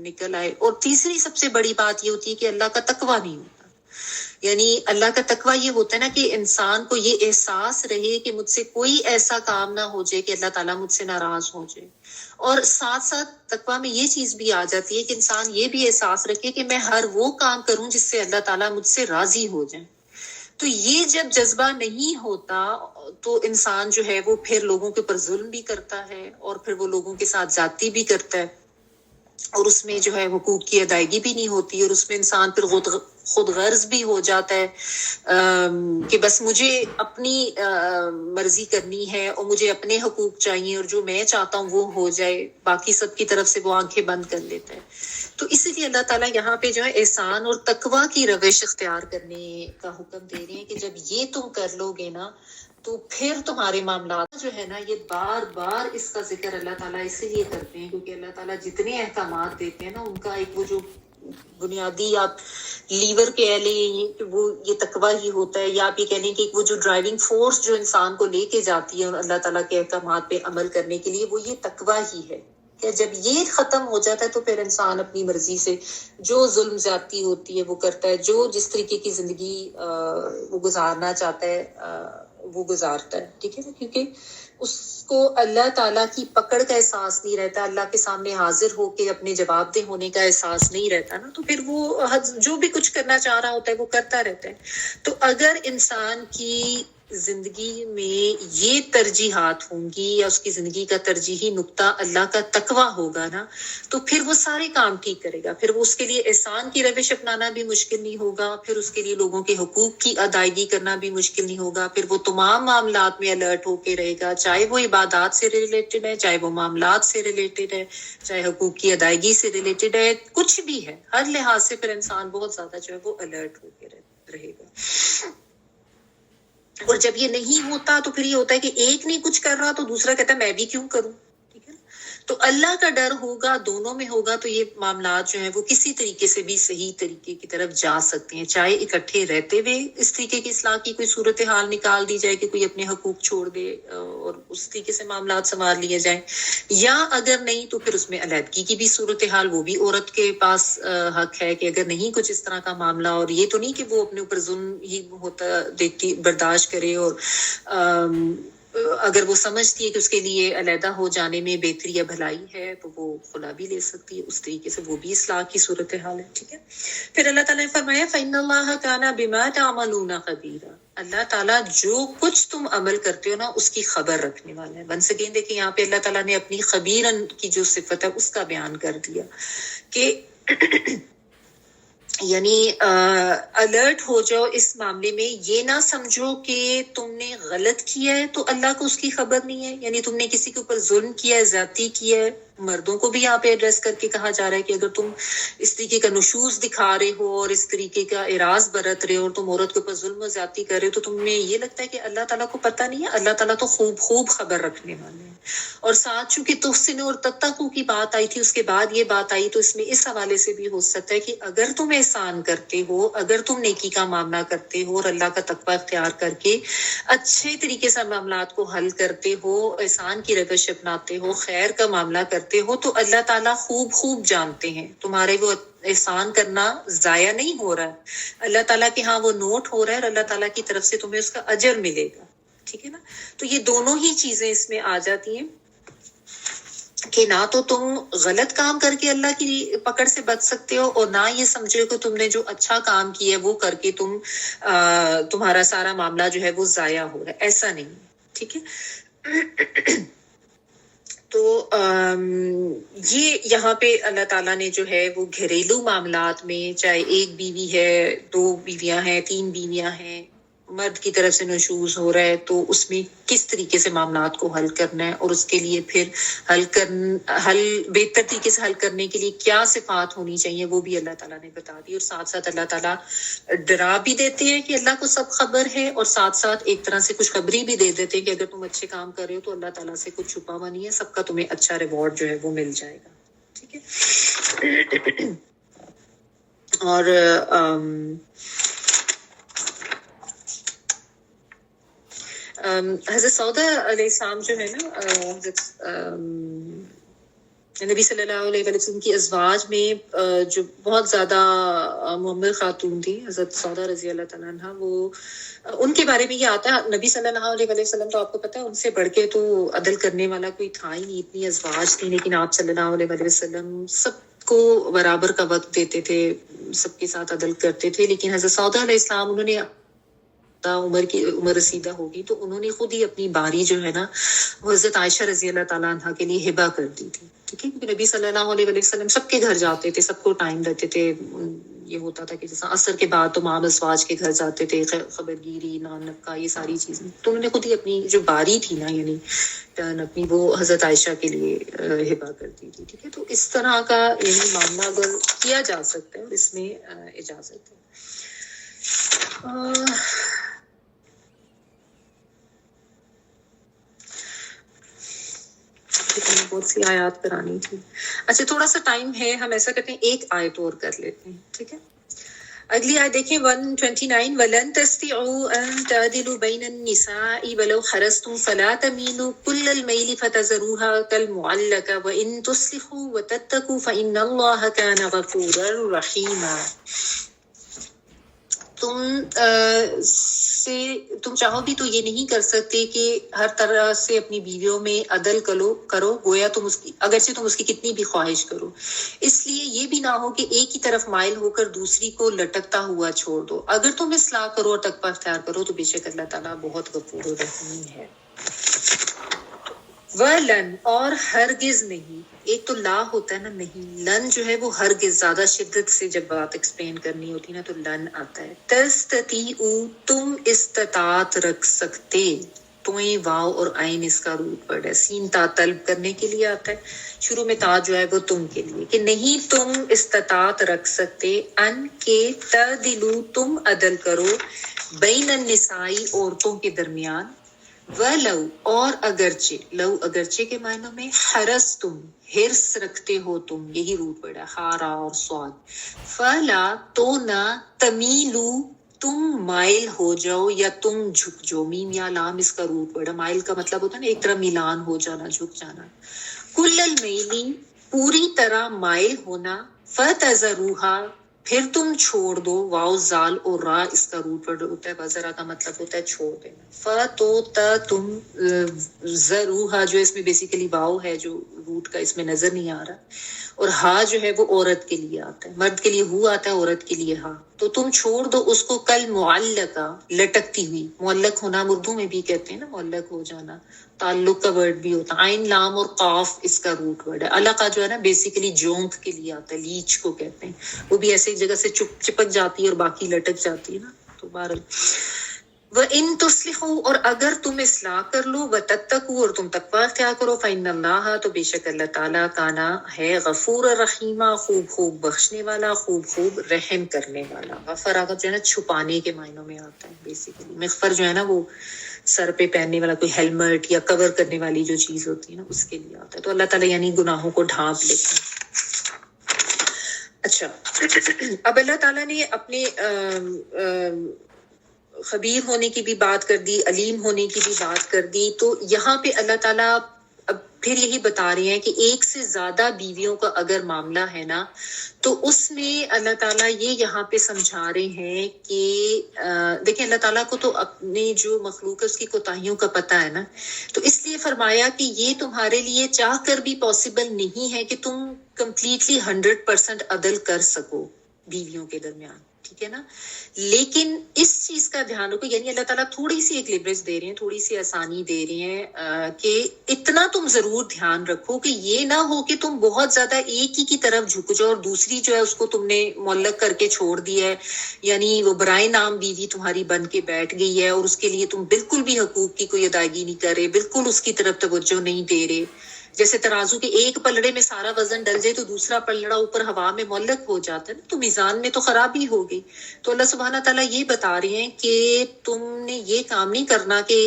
[SPEAKER 1] نکل آئے۔ اور تیسری سب سے بڑی بات یہ ہوتی ہے کہ اللہ کا تقویٰ نہیں ہوتا، یعنی اللہ کا تقویٰ یہ ہوتا ہے نا کہ انسان کو یہ احساس رہے کہ مجھ سے کوئی ایسا کام نہ ہو جائے کہ اللہ تعالیٰ مجھ سے ناراض ہو جائے، اور ساتھ ساتھ تقویٰ میں یہ چیز بھی آ جاتی ہے کہ انسان یہ بھی احساس رکھے کہ میں ہر وہ کام کروں جس سے اللہ تعالیٰ مجھ سے راضی ہو جائے۔ تو یہ جب جذبہ نہیں ہوتا تو انسان جو ہے وہ پھر لوگوں کے اوپر ظلم بھی کرتا ہے اور پھر وہ لوگوں کے ساتھ زیادتی بھی کرتا ہے، اور اس میں جو ہے حقوق کی ادائیگی بھی نہیں ہوتی، اور اس میں انسان پھر خود غرض بھی ہو جاتا ہے کہ بس مجھے اپنی مرضی کرنی ہے اور مجھے اپنے حقوق چاہیے اور جو میں چاہتا ہوں وہ ہو جائے، باقی سب کی طرف سے وہ آنکھیں بند کر لیتا ہے۔ تو اسی لیے اللہ تعالیٰ یہاں پہ جو ہے احسان اور تقویٰ کی روش اختیار کرنے کا حکم دے رہے ہیں کہ جب یہ تم کر لو گے نا تو پھر تمہارے معاملات جو ہے نا، یہ بار بار اس کا ذکر اللہ تعالیٰ اسی لیے کرتے ہیں کیونکہ اللہ تعالیٰ جتنے احکامات دیتے ہیں نا ان کا ایک وہ جو بنیادی آپ لیور کہہ لیں کہ وہ یہ تقوی ہی ہوتا ہے، یا آپ یہ کہہ لیں کہ وہ جو ڈرائیونگ فورس جو انسان کو لے کے جاتی ہے اللہ تعالیٰ کے احکامات پہ عمل کرنے کے لیے، وہ یہ تقوی ہی ہے کہ جب یہ ختم ہو جاتا ہے تو پھر انسان اپنی مرضی سے جو ظلم زیادتی ہوتی ہے وہ کرتا ہے، جو جس طریقے کی زندگی وہ گزارنا چاہتا ہے وہ گزارتا ہے، ٹھیک ہے نا، کیونکہ اس کو اللہ تعالیٰ کی پکڑ کا احساس نہیں رہتا، اللہ کے سامنے حاضر ہو کے اپنے جواب دہ ہونے کا احساس نہیں رہتا نا، تو پھر وہ جو بھی کچھ کرنا چاہ رہا ہوتا ہے وہ کرتا رہتا ہے۔ تو اگر انسان کی زندگی میں یہ ترجیحات ہوں گی یا اس کی زندگی کا ترجیحی نقطہ اللہ کا تقوی ہوگا نا، تو پھر وہ سارے کام ٹھیک کرے گا، پھر وہ اس کے لیے احسان کی روش اپنانا بھی مشکل نہیں ہوگا، پھر اس کے لیے لوگوں کے حقوق کی ادائیگی کرنا بھی مشکل نہیں ہوگا، پھر وہ تمام معاملات میں الرٹ ہو کے رہے گا، چاہے وہ عبادات سے ریلیٹڈ ہے، چاہے وہ معاملات سے ریلیٹڈ ہے، چاہے حقوق کی ادائیگی سے ریلیٹڈ ہے، کچھ بھی ہے، ہر لحاظ سے پھر انسان بہت زیادہ جو ہے وہ الرٹ ہو کے رہے گا۔ اور جب یہ نہیں ہوتا تو پھر یہ ہوتا ہے کہ ایک نہیں کچھ کر رہا تو دوسرا کہتا ہے میں بھی کیوں کروں، ٹھیک ہے نا۔ تو اللہ کا ڈر ہوگا، دونوں میں ہوگا، تو یہ معاملات جو ہیں وہ کسی طریقے سے بھی صحیح طریقے کی طرف جا سکتے ہیں، چاہے اکٹھے رہتے ہوئے اس طریقے کی اصلاح کی کوئی صورتحال نکال دی جائے کہ کوئی اپنے حقوق چھوڑ دے اور اس طریقے سے معاملات سنوار لیے جائیں، یا اگر نہیں تو پھر اس میں علیحدگی کی بھی صورتحال، وہ بھی عورت کے پاس حق ہے کہ اگر نہیں کچھ اس طرح کا معاملہ، اور یہ تو نہیں کہ وہ اپنے اوپر ظلم ہی ہوتا دیکھتی برداشت کرے، اور اگر وہ سمجھتی ہے کہ اس کے لیے علیحدہ ہو جانے میں بہتری یا بھلائی ہے تو وہ خلا بھی لے سکتی ہے، اس طریقے سے وہ بھی اصلاح کی صورتحال ہے، ٹھیک ہے۔ پھر اللہ تعالیٰ نے فرمایا فَإِنَّ اللَّهَ كَانَ بِمَا تَعْمَلُونَ خَبِيرًا، اللہ تعالیٰ جو کچھ تم عمل کرتے ہو نا اس کی خبر رکھنے والا ہے۔ ونس اگین دیکھیں یہاں پہ اللہ تعالیٰ نے اپنی خبیرن کی جو صفت ہے اس کا بیان کر دیا کہ یعنی الرٹ ہو جاؤ اس معاملے میں، یہ نہ سمجھو کہ تم نے غلط کیا ہے تو اللہ کو اس کی خبر نہیں ہے، یعنی تم نے کسی کے اوپر ظلم کیا ہے، زیادتی کی ہے۔ مردوں کو بھی یہاں پہ ایڈریس کر کے کہا جا رہا ہے کہ اگر تم اس طریقے کا نشوز دکھا رہے ہو اور اس طریقے کا اعراض برت رہے ہو اور تم عورت کے اوپر ظلم و زیادتی کر رہے ہو تو تمہیں یہ لگتا ہے کہ اللہ تعالیٰ کو پتہ نہیں ہے، اللہ تعالیٰ تو خوب خبر رکھنے والے ہیں۔ اور ساتھ چونکہ تحسن اور تتقوا کی بات آئی تھی، اس کے بعد یہ بات آئی، تو اس میں اس حوالے سے بھی ہو سکتا ہے کہ اگر تم احسان کرتے ہو، اگر تم نیکی کا معاملہ کرتے ہو اور اللہ کا تقوی اختیار کر کے اچھے طریقے سے معاملات کو حل کرتے ہو، احسان کی روش اپناتے ہو، خیر کا معاملہ کرتے ہو، تو اللہ تعالیٰ خوب جانتے ہیں تمہارے وہ احسان کرنا ضائع نہیں ہو رہا ہے، اللہ تعالیٰ کے ہاں وہ نوٹ ہو رہا ہے اور اللہ تعالیٰ کی طرف سے تمہیں اس کا اجر ملے گا، ٹھیک ہے نا۔ تو یہ دونوں ہی چیزیں اس میں آ جاتی ہیں کہ نہ تو تم غلط کام کر کے اللہ کی پکڑ سے بچ سکتے ہو، اور نہ یہ سمجھو کہ تم نے جو اچھا کام کیا ہے وہ کر کے تمہارا سارا معاملہ جو ہے وہ ضائع ہو رہا ہے، ایسا نہیں، ٹھیک ہے۔ تو یہ یہاں پہ اللہ تعالیٰ نے جو ہے وہ گھریلو معاملات میں، چاہے ایک بیوی ہے، 2 بیویاں ہیں، 3 بیویاں ہیں، مرد کی طرف سے نشوز ہو رہا ہے، تو اس میں کس طریقے سے معاملات کو حل کرنا ہے، اور اس کے لیے پھر حل بہتر طریقے سے حل کرنے کے لیے کیا صفات ہونی چاہیے وہ بھی اللہ تعالیٰ نے بتا دی، اور ساتھ ساتھ اللہ تعالیٰ ڈرا بھی دیتے ہیں کہ اللہ کو سب خبر ہے، اور ساتھ ساتھ ایک طرح سے خوشخبری بھی دے دیتے ہیں کہ اگر تم اچھے کام کر رہے ہو تو اللہ تعالیٰ سے کچھ چھپا ہوا نہیں ہے، سب کا تمہیں اچھا ریوارڈ جو ہے وہ مل جائے گا، ٹھیک ہے۔ اور حضرت سودا علیہ السلام جو ہے نا، حضرت نبی صلی اللہ علیہ وسلم کی ازواج میں جو بہت زیادہ معمر خاتون تھی حضرت سودا رضی اللہ تعالیٰ عنہ، وہ ان کے بارے میں یہ آتا ہے، نبی صلی اللہ علیہ وسلم تو آپ کو پتہ ہے ان سے بڑھ کے تو عدل کرنے والا کوئی تھا ہی نہیں، اتنی ازواج تھی، لیکن آپ صلی اللہ علیہ وسلم سب کو برابر کا وقت دیتے تھے، سب کے ساتھ عدل کرتے تھے، لیکن حضرت سودا علیہ السلام انہوں نے عمر رسیدہ ہوگی تو انہوں نے خود ہی اپنی باری جو ہے نا وہ حضرت عائشہ رضی اللہ تعالیٰ عنہ کے لیے ہبہ کر دی تھی، ٹھیک ہے، کیونکہ نبی صلی اللہ علیہ وسلم سب کے گھر جاتے تھے، سب کو ٹائم دیتے تھے، یہ ہوتا تھا کہ جیسا عصر کے بعد تمام ازواج کے گھر جاتے تھے، خبرگیری، نانک کا، یہ ساری چیزیں، تو انہوں نے خود ہی اپنی جو باری تھی نا، یعنی ٹرن اپنی، وہ حضرت عائشہ کے لیے ہبہ کر دی تھی، ٹھیک ہے۔ تو اس طرح کا یعنی معاملہ اگر کیا جا سکتا ہے اور اس میں اجازت ہے۔ بہت سی آیات کرانی تھی. اچھا تھوڑا سا ٹائم ہے, ہم ایسا کرتے ہیں ایک آیت اور کر لیتے ہیں, ٹھیک ہے. اگلی آیت دیکھیں 129. وَلَن تَسْتِطِيعُوا أَن تَعْدِلُوا بَيْنَ النِّسَاءِ وَلَوْ حَرَصْتُمْ فَلَا تَمِيلُوا كُلَّ الْمَيْلِ فَتَذَرُوهَا كَالْمُعَلَّقَةِ وَإِن تُصْلِحُوا وَتَتَّقُوا فَإِنَّ اللَّهَ كَانَ غَفُورًا رَحِيمًا. تم چاہو بھی تو یہ نہیں کر سکتے کہ ہر طرح سے اپنی بیویوں میں عدل کرو گویا تم اس کی اگرچہ تم اس کی کتنی بھی خواہش کرو, اس لیے یہ بھی نہ ہو کہ ایک ہی طرف مائل ہو کر دوسری کو لٹکتا ہوا چھوڑ دو. اگر تم اصلاح کرو اور تقویٰ اختیار کرو تو بے شک اللہ تعالیٰ بہت غفور و رحیم ہے. وَلَن اور ہرگز نہیں, ایک تو لا ہوتا ہے نا نہیں, لن جو ہے وہ ہرگز زیادہ شدت سے جب بات ایکسپلین کرنی ہوتی ہے نا تو لن آتا ہے. تستطیعوا تم استطاعت رکھ سکتے, توئیں واو اور عین اس کا روٹ ورڈ ہے. سین تا طلب کرنے کے لیے آتا ہے, شروع میں تا جو ہے وہ تم کے لیے, کہ نہیں تم استطاعت رکھ سکتے ان کے تعدلوا تم عدل کرو بین النسائی عورتوں کے درمیان, وَلَوْ اور اگرچہ, لو اگرچہ کے معنوں میں, حرصتم حرص رکھتے ہو تم, یہی روٹ ورڈ ہے ہارا اور سواد, فلا تو نہ, تمیلو تم مائل ہو جاؤ یا تم جھک جاؤ, میم یا لام اس کا روٹ ورڈ ہے. مائل کا مطلب ہوتا ہے نا ایک طرح میلان ہو جانا, جھک جانا. کل المیلی پوری طرح مائل ہونا, فتذروہا پھر تم چھوڑ دو, واو زال اور را اس کا روٹ ورڈ ہوتا ہے, وزرا کا مطلب ہوتا ہے چھوڑ دینا. فتو تا تم, ضروہا جو اس میں بیسیکلی واو ہے جو روٹ کا اس میں نظر نہیں آ رہا, اور ہا جو ہے وہ عورت کے لیے آتا ہے, مرد کے لیے ہو آتا ہے, عورت کے لیے ہا. تو تم چھوڑ دو اس کو کل معلقہ لٹکتی ہوئی, معلق ہونا اردو میں بھی کہتے ہیں نا, معلق ہو جانا, تعلق کا ورڈ بھی ہوتا ہے. عین لام اور قاف اس کا روٹ ورڈ ہے. علقہ جو ہے نا بیسیکلی جونک کے لیے آتا ہے, لیچ کو کہتے ہیں, وہ بھی ایسے جگہ سے چپک جاتی ہے اور باقی لٹک جاتی ہے نا. تو بہرحال وَإِن تُصْلِحُوا اور اگر تم اصلاح کر لو, وَتَتَّقُوا اور تم تقویٰ اختیار کرو, فَإِنَّ اللَّهَ تو بے شک اللہ تعالیٰ کانا ہے, غفور رحیمہ خوب خوب بخشنے والا, خوب خوب رحم کرنے والا. غفر آگا جو ہے نا چھپانے کے معنوں میں آتا ہے بیسیکلی. مغفر جو ہے نا وہ سر پہ پہننے والا کوئی ہیلمٹ یا کور کرنے والی جو چیز ہوتی ہے نا اس کے لیے آتا ہے. تو اللہ تعالیٰ یعنی گناہوں کو ڈھانپ لیتا ہے. اچھا اب اللہ تعالیٰ نے اپنے خبیر ہونے کی بھی بات کر دی, علیم ہونے کی بھی بات کر دی. تو یہاں پہ اللہ تعالیٰ اب پھر یہی بتا رہے ہیں کہ ایک سے زیادہ بیویوں کا اگر معاملہ ہے نا تو اس میں اللہ تعالیٰ یہ یہاں پہ سمجھا رہے ہیں کہ دیکھیں اللہ تعالیٰ کو تو اپنے جو مخلوق ہے اس کی کوتاہیوں کا پتہ ہے نا, تو اس لیے فرمایا کہ یہ تمہارے لیے چاہ کر بھی پاسبل نہیں ہے کہ تم کمپلیٹلی 100% عدل کر سکو بیویوں کے درمیان, ٹھیک ہے نا. لیکن اس چیز کا دھیان رکھو, یعنی اللہ تعالیٰ تھوڑی سی ایک لیوریج دے رہے ہیں, تھوڑی سی آسانی دے رہے ہیں کہ اتنا تم ضرور دھیان رکھو کہ یہ نہ ہو کہ تم بہت زیادہ ایک ہی کی طرف جھک جاؤ اور دوسری جو ہے اس کو تم نے معلق کر کے چھوڑ دیا ہے, یعنی وہ برائے نام بیوی تمہاری بن کے بیٹھ گئی ہے اور اس کے لیے تم بالکل بھی حقوق کی کوئی ادائیگی نہیں کر رہے, بالکل اس کی طرف توجہ نہیں دے رہے. جیسے ترازو کے ایک پلڑے میں سارا وزن ڈل جائے تو دوسرا پلڑا اوپر ہوا میں معلق ہو جاتا ہے نا, تو میزان میں تو خرابی ہو گئی. تو اللہ سبحانہ تعالیٰ یہ بتا رہے ہیں کہ تم نے یہ کام نہیں کرنا کہ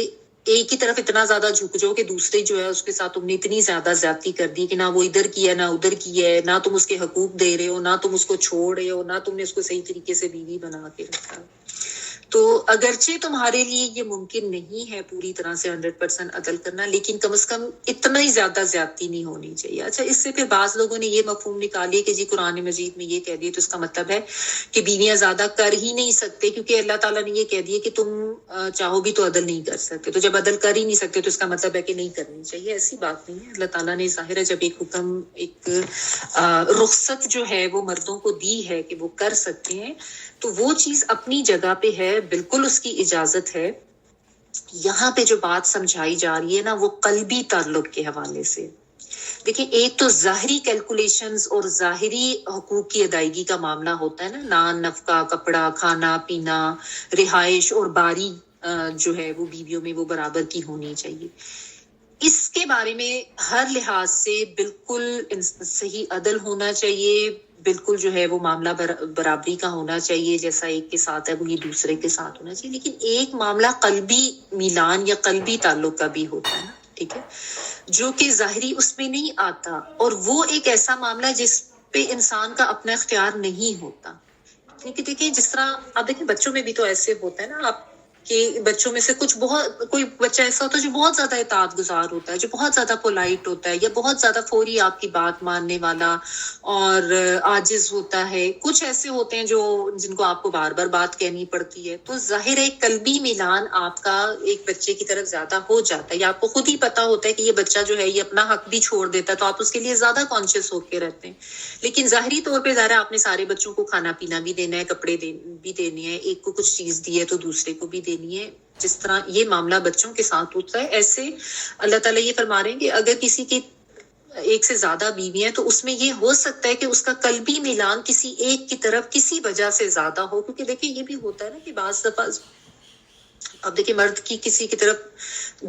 [SPEAKER 1] ایک ہی طرف اتنا زیادہ جھک جاؤ کہ دوسرے جو ہے اس کے ساتھ تم نے اتنی زیادہ زیادتی کر دی کہ نہ وہ ادھر کی ہے نہ ادھر کی ہے, نہ تم اس کے حقوق دے رہے ہو, نہ تم اس کو چھوڑ رہے ہو, نہ تم نے اس کو صحیح طریقے سے بیوی بنا کے رکھا. تو اگرچہ تمہارے لیے یہ ممکن نہیں ہے پوری طرح سے 100% عدل کرنا, لیکن کم از کم اتنا ہی زیادہ زیادتی نہیں ہونی چاہیے. اچھا اس سے پھر بعض لوگوں نے یہ مفہوم نکالی کہ جی قرآن مجید میں یہ کہہ دیا تو اس کا مطلب ہے کہ بیویاں زیادہ کر ہی نہیں سکتے, کیونکہ اللہ تعالیٰ نے یہ کہہ دیا کہ تم چاہو بھی تو عدل نہیں کر سکتے, تو جب عدل کر ہی نہیں سکتے تو اس کا مطلب ہے کہ نہیں کرنی چاہیے. ایسی بات نہیں ہے. اللہ تعالیٰ نے ظاہر ہے جب ایک حکم, ایک رخصت جو ہے وہ مردوں کو دی ہے کہ وہ کر سکتے ہیں, تو وہ چیز اپنی جگہ پہ ہے, بالکل اس کی اجازت ہے. یہاں پہ جو بات سمجھائی جا رہی ہے نا وہ قلبی تعلق کے حوالے سے. دیکھیں ایک تو ظاہری کیلکولیشنز اور ظاہری حقوق کی ادائیگی کا معاملہ ہوتا ہے نا, نان نفقہ, کپڑا, کھانا پینا, رہائش اور باری جو ہے وہ بیویوں میں وہ برابر کی ہونی چاہیے. اس کے بارے میں ہر لحاظ سے بالکل صحیح عدل ہونا چاہیے, بالکل جو ہے وہ معاملہ برابری کا ہونا چاہیے, جیسا ایک کے ساتھ ہے وہی دوسرے کے ساتھ ہونا چاہیے. لیکن ایک معاملہ قلبی میلان یا قلبی تعلق کا بھی ہوتا ہے نا, ٹھیک ہے، جو کہ ظاہری اس میں نہیں آتا، اور وہ ایک ایسا معاملہ جس پہ انسان کا اپنا اختیار نہیں ہوتا. کیونکہ دیکھیں جس طرح آپ دیکھیں بچوں میں بھی تو ایسے ہوتا ہے نا، آپ کہ بچوں میں سے کچھ بہت، کوئی بچہ ایسا ہوتا ہے جو بہت زیادہ اطاعت گزار ہوتا ہے، جو بہت زیادہ پولائٹ ہوتا ہے، یا بہت زیادہ فوری آپ کی بات ماننے والا اور عاجز ہوتا ہے. کچھ ایسے ہوتے ہیں جو جن کو آپ کو بار بار بات کہنی پڑتی ہے. تو ظاہر ہے قلبی میلان آپ کا ایک بچے کی طرف زیادہ ہو جاتا ہے، یا آپ کو خود ہی پتا ہوتا ہے کہ یہ بچہ جو ہے یہ اپنا حق بھی چھوڑ دیتا ہے، تو آپ اس کے لیے زیادہ کانشیس ہو کے رہتے ہیں. لیکن ظاہری طور پہ ظاہر آپ نے سارے بچوں کو کھانا پینا بھی دینا ہے، کپڑے بھی دینے ہیں، ایک کو کچھ چیز دی ہے تو دوسرے کو بھی دینی ہے. جس طرح یہ معاملہ بچوں کے ساتھ ہوتا ہے، ایسے اللہ تعالیٰ یہ فرما رہے ہیں کہ اگر کسی کی ایک سے زیادہ بیوی ہیں تو اس میں یہ ہو سکتا ہے کہ اس کا قلبی میلان کسی ایک کی طرف کسی وجہ سے زیادہ ہو. کیونکہ دیکھیں یہ بھی ہوتا ہے نا کہ بعض دفعہ اب دیکھیں مرد کی کسی کی طرف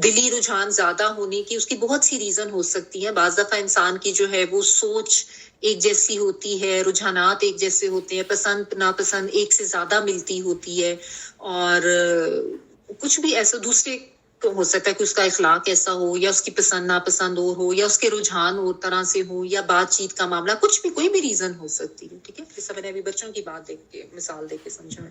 [SPEAKER 1] دلی رجحان زیادہ ہونے کی اس کی بہت سی ریزن ہو سکتی ہیں. بعض دفعہ انسان کی جو ہے وہ سوچ ایک جیسی ہوتی ہے، رجحانات ایک جیسے ہوتے ہیں، پسند ناپسند ایک سے زیادہ ملتی ہوتی ہے، اور کچھ بھی ایسا دوسرے کو ہو سکتا ہے کہ اس کا اخلاق ایسا ہو، یا اس کی پسند ناپسند اور ہو، یا اس کے رجحان اور طرح سے ہو، یا بات چیت کا معاملہ، کچھ بھی کوئی بھی ریزن ہو سکتی ہے. ٹھیک ہے، جیسا میں نے ابھی بچوں کی بات دیکھ کے مثال دے کے سمجھایا.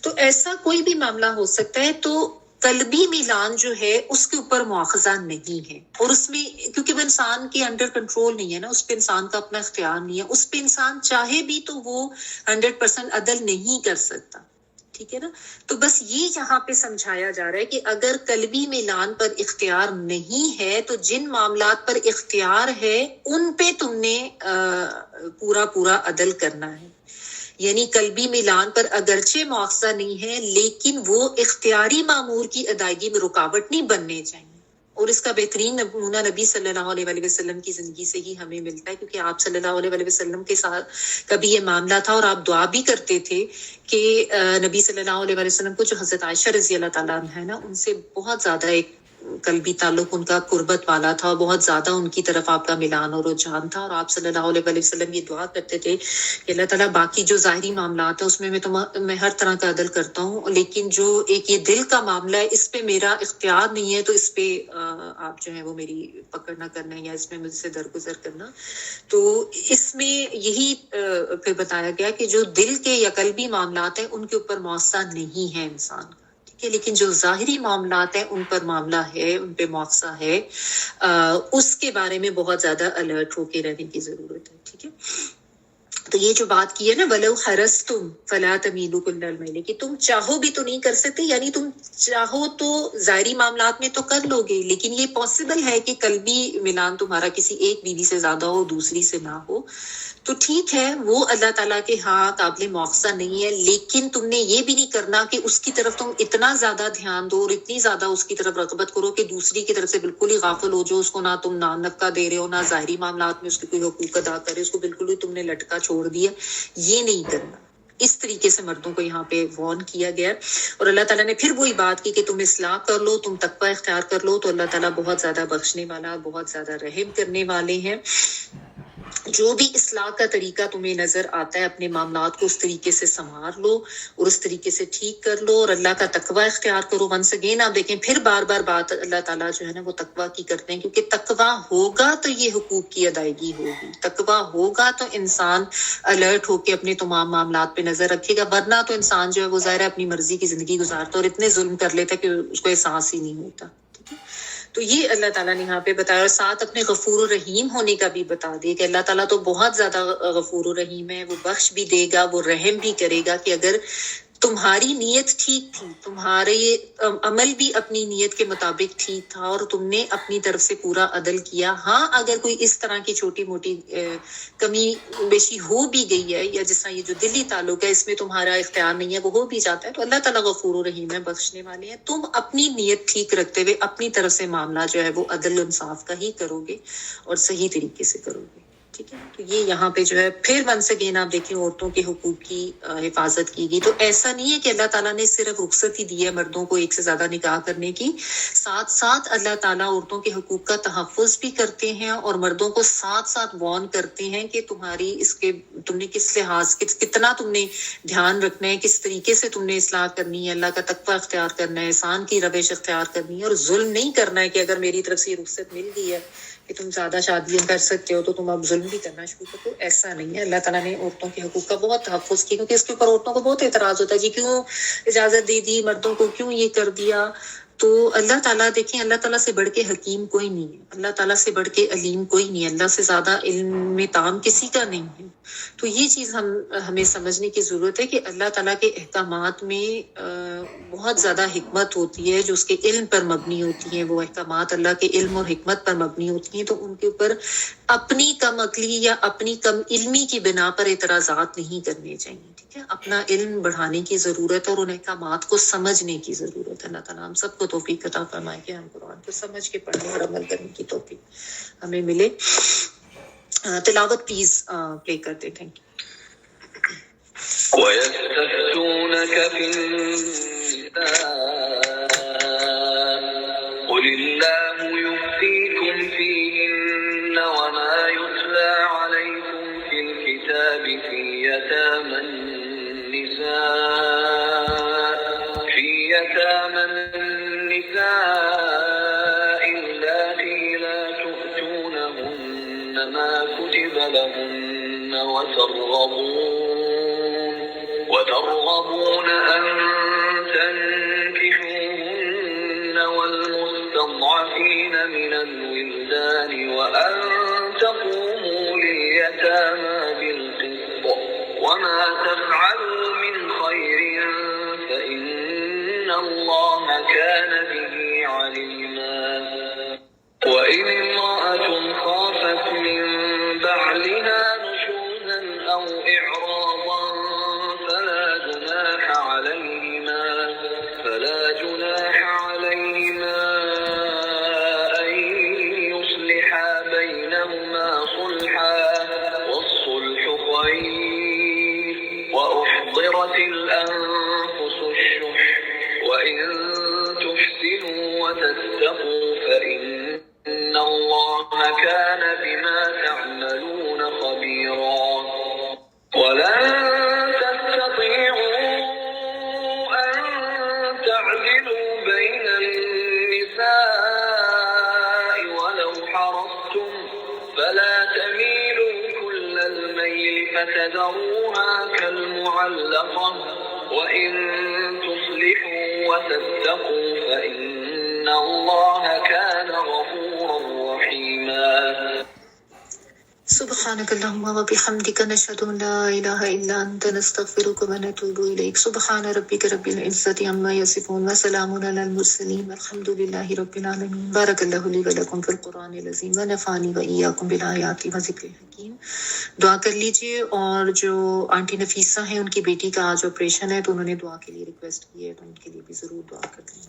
[SPEAKER 1] تو ایسا کوئی بھی معاملہ ہو سکتا ہے. تو قلبی میلان جو ہے اس کے اوپر مواخذہ نہیں ہے، اور اس میں کیونکہ وہ انسان کے انڈر کنٹرول نہیں ہے نا، اس پہ انسان کا اپنا اختیار نہیں ہے، اس پہ انسان چاہے بھی تو وہ 100% عدل نہیں کر سکتا. ٹھیک ہے نا. تو بس یہ یہاں پہ سمجھایا جا رہا ہے کہ اگر قلبی میلان پر اختیار نہیں ہے تو جن معاملات پر اختیار ہے ان پہ تم نے پورا پورا عدل کرنا ہے. یعنی قلبی میلان پر اگرچہ مواخذہ نہیں ہے، لیکن وہ اختیاری مامور کی ادائیگی میں رکاوٹ نہیں بننے چاہیے. اور اس کا بہترین نمونہ نبی صلی اللہ علیہ وآلہ وسلم کی زندگی سے ہی ہمیں ملتا ہے، کیونکہ آپ صلی اللہ علیہ وآلہ وسلم کے ساتھ کبھی یہ معاملہ تھا، اور آپ دعا بھی کرتے تھے کہ نبی صلی اللہ علیہ وآلہ وسلم کو جو حضرت عائشہ رضی اللہ تعالیٰ عنہا ہے نا، ان سے بہت زیادہ ایک قلبی تعلق ان کا قربت والا تھا، اور بہت زیادہ ان کی طرف آپ کا میلان اور رجحان تھا. اور آپ صلی اللہ علیہ وآلہ وسلم یہ دعا کرتے تھے کہ اللہ تعالیٰ باقی جو ظاہری معاملات ہیں اس میں میں ہر طرح کا عدل کرتا ہوں، لیکن جو ایک یہ دل کا معاملہ ہے اس پہ میرا اختیار نہیں ہے، تو اس پہ آپ جو ہے وہ میری پکڑ نہ کرنا، یا اس میں مجھ سے درگزر کرنا. تو اس میں یہی پھر بتایا گیا کہ جو دل کے یا قلبی معاملات ہیں ان کے اوپر مواخذہ نہیں ہے انسان کا. لیکن جو ظاہری معاملات ہیں ان پر معاملہ ہے، ان پہ مواخذہ ہے. اس کے بارے میں بہت زیادہ الرٹ ہو کے رہنے کی ضرورت ہے. ٹھیک ہے، تو یہ جو بات کی ہے نا، وَلَوْ حَرَصْتُمْ فَلَا تَمِيلُوا كُلَّ الْمَيْلِ، کہ تم چاہو بھی تو نہیں کر سکتے. یعنی تم چاہو تو ظاہری معاملات میں تو کر لو گے، لیکن یہ پاسبل ہے کہ قلبی میلان تمہارا کسی ایک بیوی سے زیادہ ہو، دوسری سے نہ ہو. تو ٹھیک ہے، وہ اللہ تعالیٰ کے ہاں قابل مواخذہ نہیں ہے، لیکن تم نے یہ بھی نہیں کرنا کہ اس کی طرف تم اتنا زیادہ دھیان دو اور اتنی زیادہ اس کی طرف رغبت کرو کہ دوسری کی طرف سے بالکل ہی غافل ہو جو، اس کو نہ تم نفقہ دے رہے ہو، نہ ظاہری معاملات میں اس کے کوئی حقوق ادا کرے، اس کو بالکل ہی تم نے لٹکا چھوڑ دیا. یہ نہیں کرنا. اس طریقے سے مردوں کو یہاں پہ وارن کیا گیا. اور اللہ تعالیٰ نے پھر وہی بات کی کہ تم اصلاح کر لو، تم تقوی اختیار کر لو، تو اللہ تعالیٰ بہت زیادہ بخشنے والا، بہت زیادہ رحم کرنے والے ہیں. جو بھی اصلاح کا طریقہ تمہیں نظر آتا ہے اپنے معاملات کو اس طریقے سے سنوار لو اور اس طریقے سے ٹھیک کر لو، اور اللہ کا تقوی اختیار کرو. ونس اگین آپ دیکھیں پھر بار بار بات اللہ تعالیٰ جو ہے نا وہ تقوی کی کرتے ہیں، کیونکہ تقوی ہوگا تو یہ حقوق کی ادائیگی ہوگی. تقوی ہوگا تو انسان الرٹ ہو کے اپنے تمام معاملات پہ نظر رکھے گا، ورنہ تو انسان جو ہے وہ ظاہر ہے اپنی مرضی کی زندگی گزارتا اور اتنے ظلم کر لیتا کہ اس کو احساس ہی نہیں ہوتا. تو یہ اللہ تعالیٰ نے یہاں پہ بتایا، اور ساتھ اپنے غفور الرحیم ہونے کا بھی بتا دیا کہ اللہ تعالیٰ تو بہت زیادہ غفور الرحیم ہے، وہ بخش بھی دے گا، وہ رحم بھی کرے گا. کہ اگر تمہاری نیت ٹھیک تھی، تمہارے عمل بھی اپنی نیت کے مطابق ٹھیک تھا، اور تم نے اپنی طرف سے پورا عدل کیا. ہاں اگر کوئی اس طرح کی چھوٹی موٹی کمی بیشی ہو بھی گئی ہے، یا جس طرح یہ جو دلی تعلق ہے اس میں تمہارا اختیار نہیں ہے، وہ ہو بھی جاتا ہے، تو اللہ تعالیٰ غفور الرحیم ہے، بخشنے والے ہیں. تم اپنی نیت ٹھیک رکھتے ہوئے اپنی طرف سے معاملہ جو ہے وہ عدل و انصاف کا ہی کرو گے اور صحیح طریقے سے کرو گے. ٹھیک ہے. تو یہ یہاں پہ جو ہے پھر ونس اگین آپ دیکھیں عورتوں کے حقوق کی حفاظت کی گئی. تو ایسا نہیں ہے کہ اللہ تعالیٰ نے صرف رخصت ہی دی ہے مردوں کو ایک سے زیادہ نکاح کرنے کی، ساتھ ساتھ اللہ تعالیٰ عورتوں کے حقوق کا تحفظ بھی کرتے ہیں اور مردوں کو ساتھ ساتھ وارن کرتے ہیں کہ تمہاری تم نے کس لحاظ کتنا تم نے دھیان رکھنا ہے، کس طریقے سے تم نے اصلاح کرنی ہے، اللہ کا تقویٰ اختیار کرنا ہے، احسان کی روش اختیار کرنی ہے، اور ظلم نہیں کرنا ہے کہ اگر میری طرف سے یہ رخصت مل گئی ہے کہ تم زیادہ شادیاں کر سکتے ہو تو تم اب ظلم بھی کرنا شروع کر دو. ایسا نہیں ہے. اللہ تعالیٰ نے عورتوں کے حقوق کا بہت تحفظ کیا، کیونکہ اس کے اوپر عورتوں کو بہت اعتراض ہوتا ہے جی کیوں اجازت دے دی مردوں کو، کیوں یہ کر دیا. تو اللہ تعالیٰ دیکھیں، اللہ تعالیٰ سے بڑھ کے حکیم کوئی نہیں ہے، اللہ تعالیٰ سے بڑھ کے علیم کوئی نہیں ہے، اللہ سے زیادہ علم میں تام کسی کا نہیں ہے. تو یہ چیز ہمیں سمجھنے کی ضرورت ہے کہ اللہ تعالیٰ کے احکامات میں بہت زیادہ حکمت ہوتی ہے جو اس کے علم پر مبنی ہوتی ہیں. وہ احکامات اللہ کے علم اور حکمت پر مبنی ہوتی ہیں، تو ان کے اوپر اپنی کم عقلی یا اپنی کم علمی کی بنا پر اعتراضات نہیں کرنے چاہیے. ٹھیک ہے، اپنا علم بڑھانے کی ضرورت ہے اور ان احکامات کو سمجھنے کی ضرورت ہے. اللہ تعالیٰ ہم سب کو توفیق عطا فرمائے کہ ہم قرآن کو سمجھ کے پڑھنے اور عمل کرنے کی توفیق ہمیں ملے. تلاوت پلیز پلے کر دیں. Thank you.
[SPEAKER 2] وَيَسْتَفْتُونَكَ فِي النِّسَاءِ قُلِ اللَّهُ يُفْتِيكُمْ فِيهِنَّ وَمَا يُتْلَى عَلَيْكُمْ فِي الْكِتَابِ فِي يَتَامَى النِّسَاءِ اللَّاتِي لَا تُؤْتُونَهُنَّ مَا كُتِبَ لَهُنَّ وترغبون أن تنكحوهن والمستضعفين من الولدان وأن تقوموا لليتامى بالقسط وما تفعلوا من خير فإن الله كان به عليما. وإن امرأة خافت من بعلها نشوزا أو إعراضا فلا جناح عليهما أن يصلحا بينهما صلحا والصلح خير وأحضرت الأنفس الشح وإن تحسنوا وتتقوا فإن الله كان بما تعملون خبيرا. ولن تستطيعوا أن تعدلوا بين النساء ولو حرصتم فلا تميلوا كل الميل فتذروها كالمعلقة وإن تصلحوا وتتقوا فإن الله كان غفورا رحيما.
[SPEAKER 1] سبحانك اللهم وبحمدك نشهد ان لا اله الا انت نستغفرك ونتوب اليك. سبحان ربك رب العزة عما يصفون وسلام على المرسلين والحمد لله رب العالمين. بارك الله لي ولكم في القرآن العظيم ونفعني وإياكم بالآيات وذكر الحكيم. دعا کر لیجئے. اور جو آنٹی نفیسہ ہیں ان کی بیٹی کا آج آپریشن ہے تو انہوں نے دعا کے لیے ریکویسٹ کی ہے، تو ان کے لیے بھی ضرور دعا کر دیں.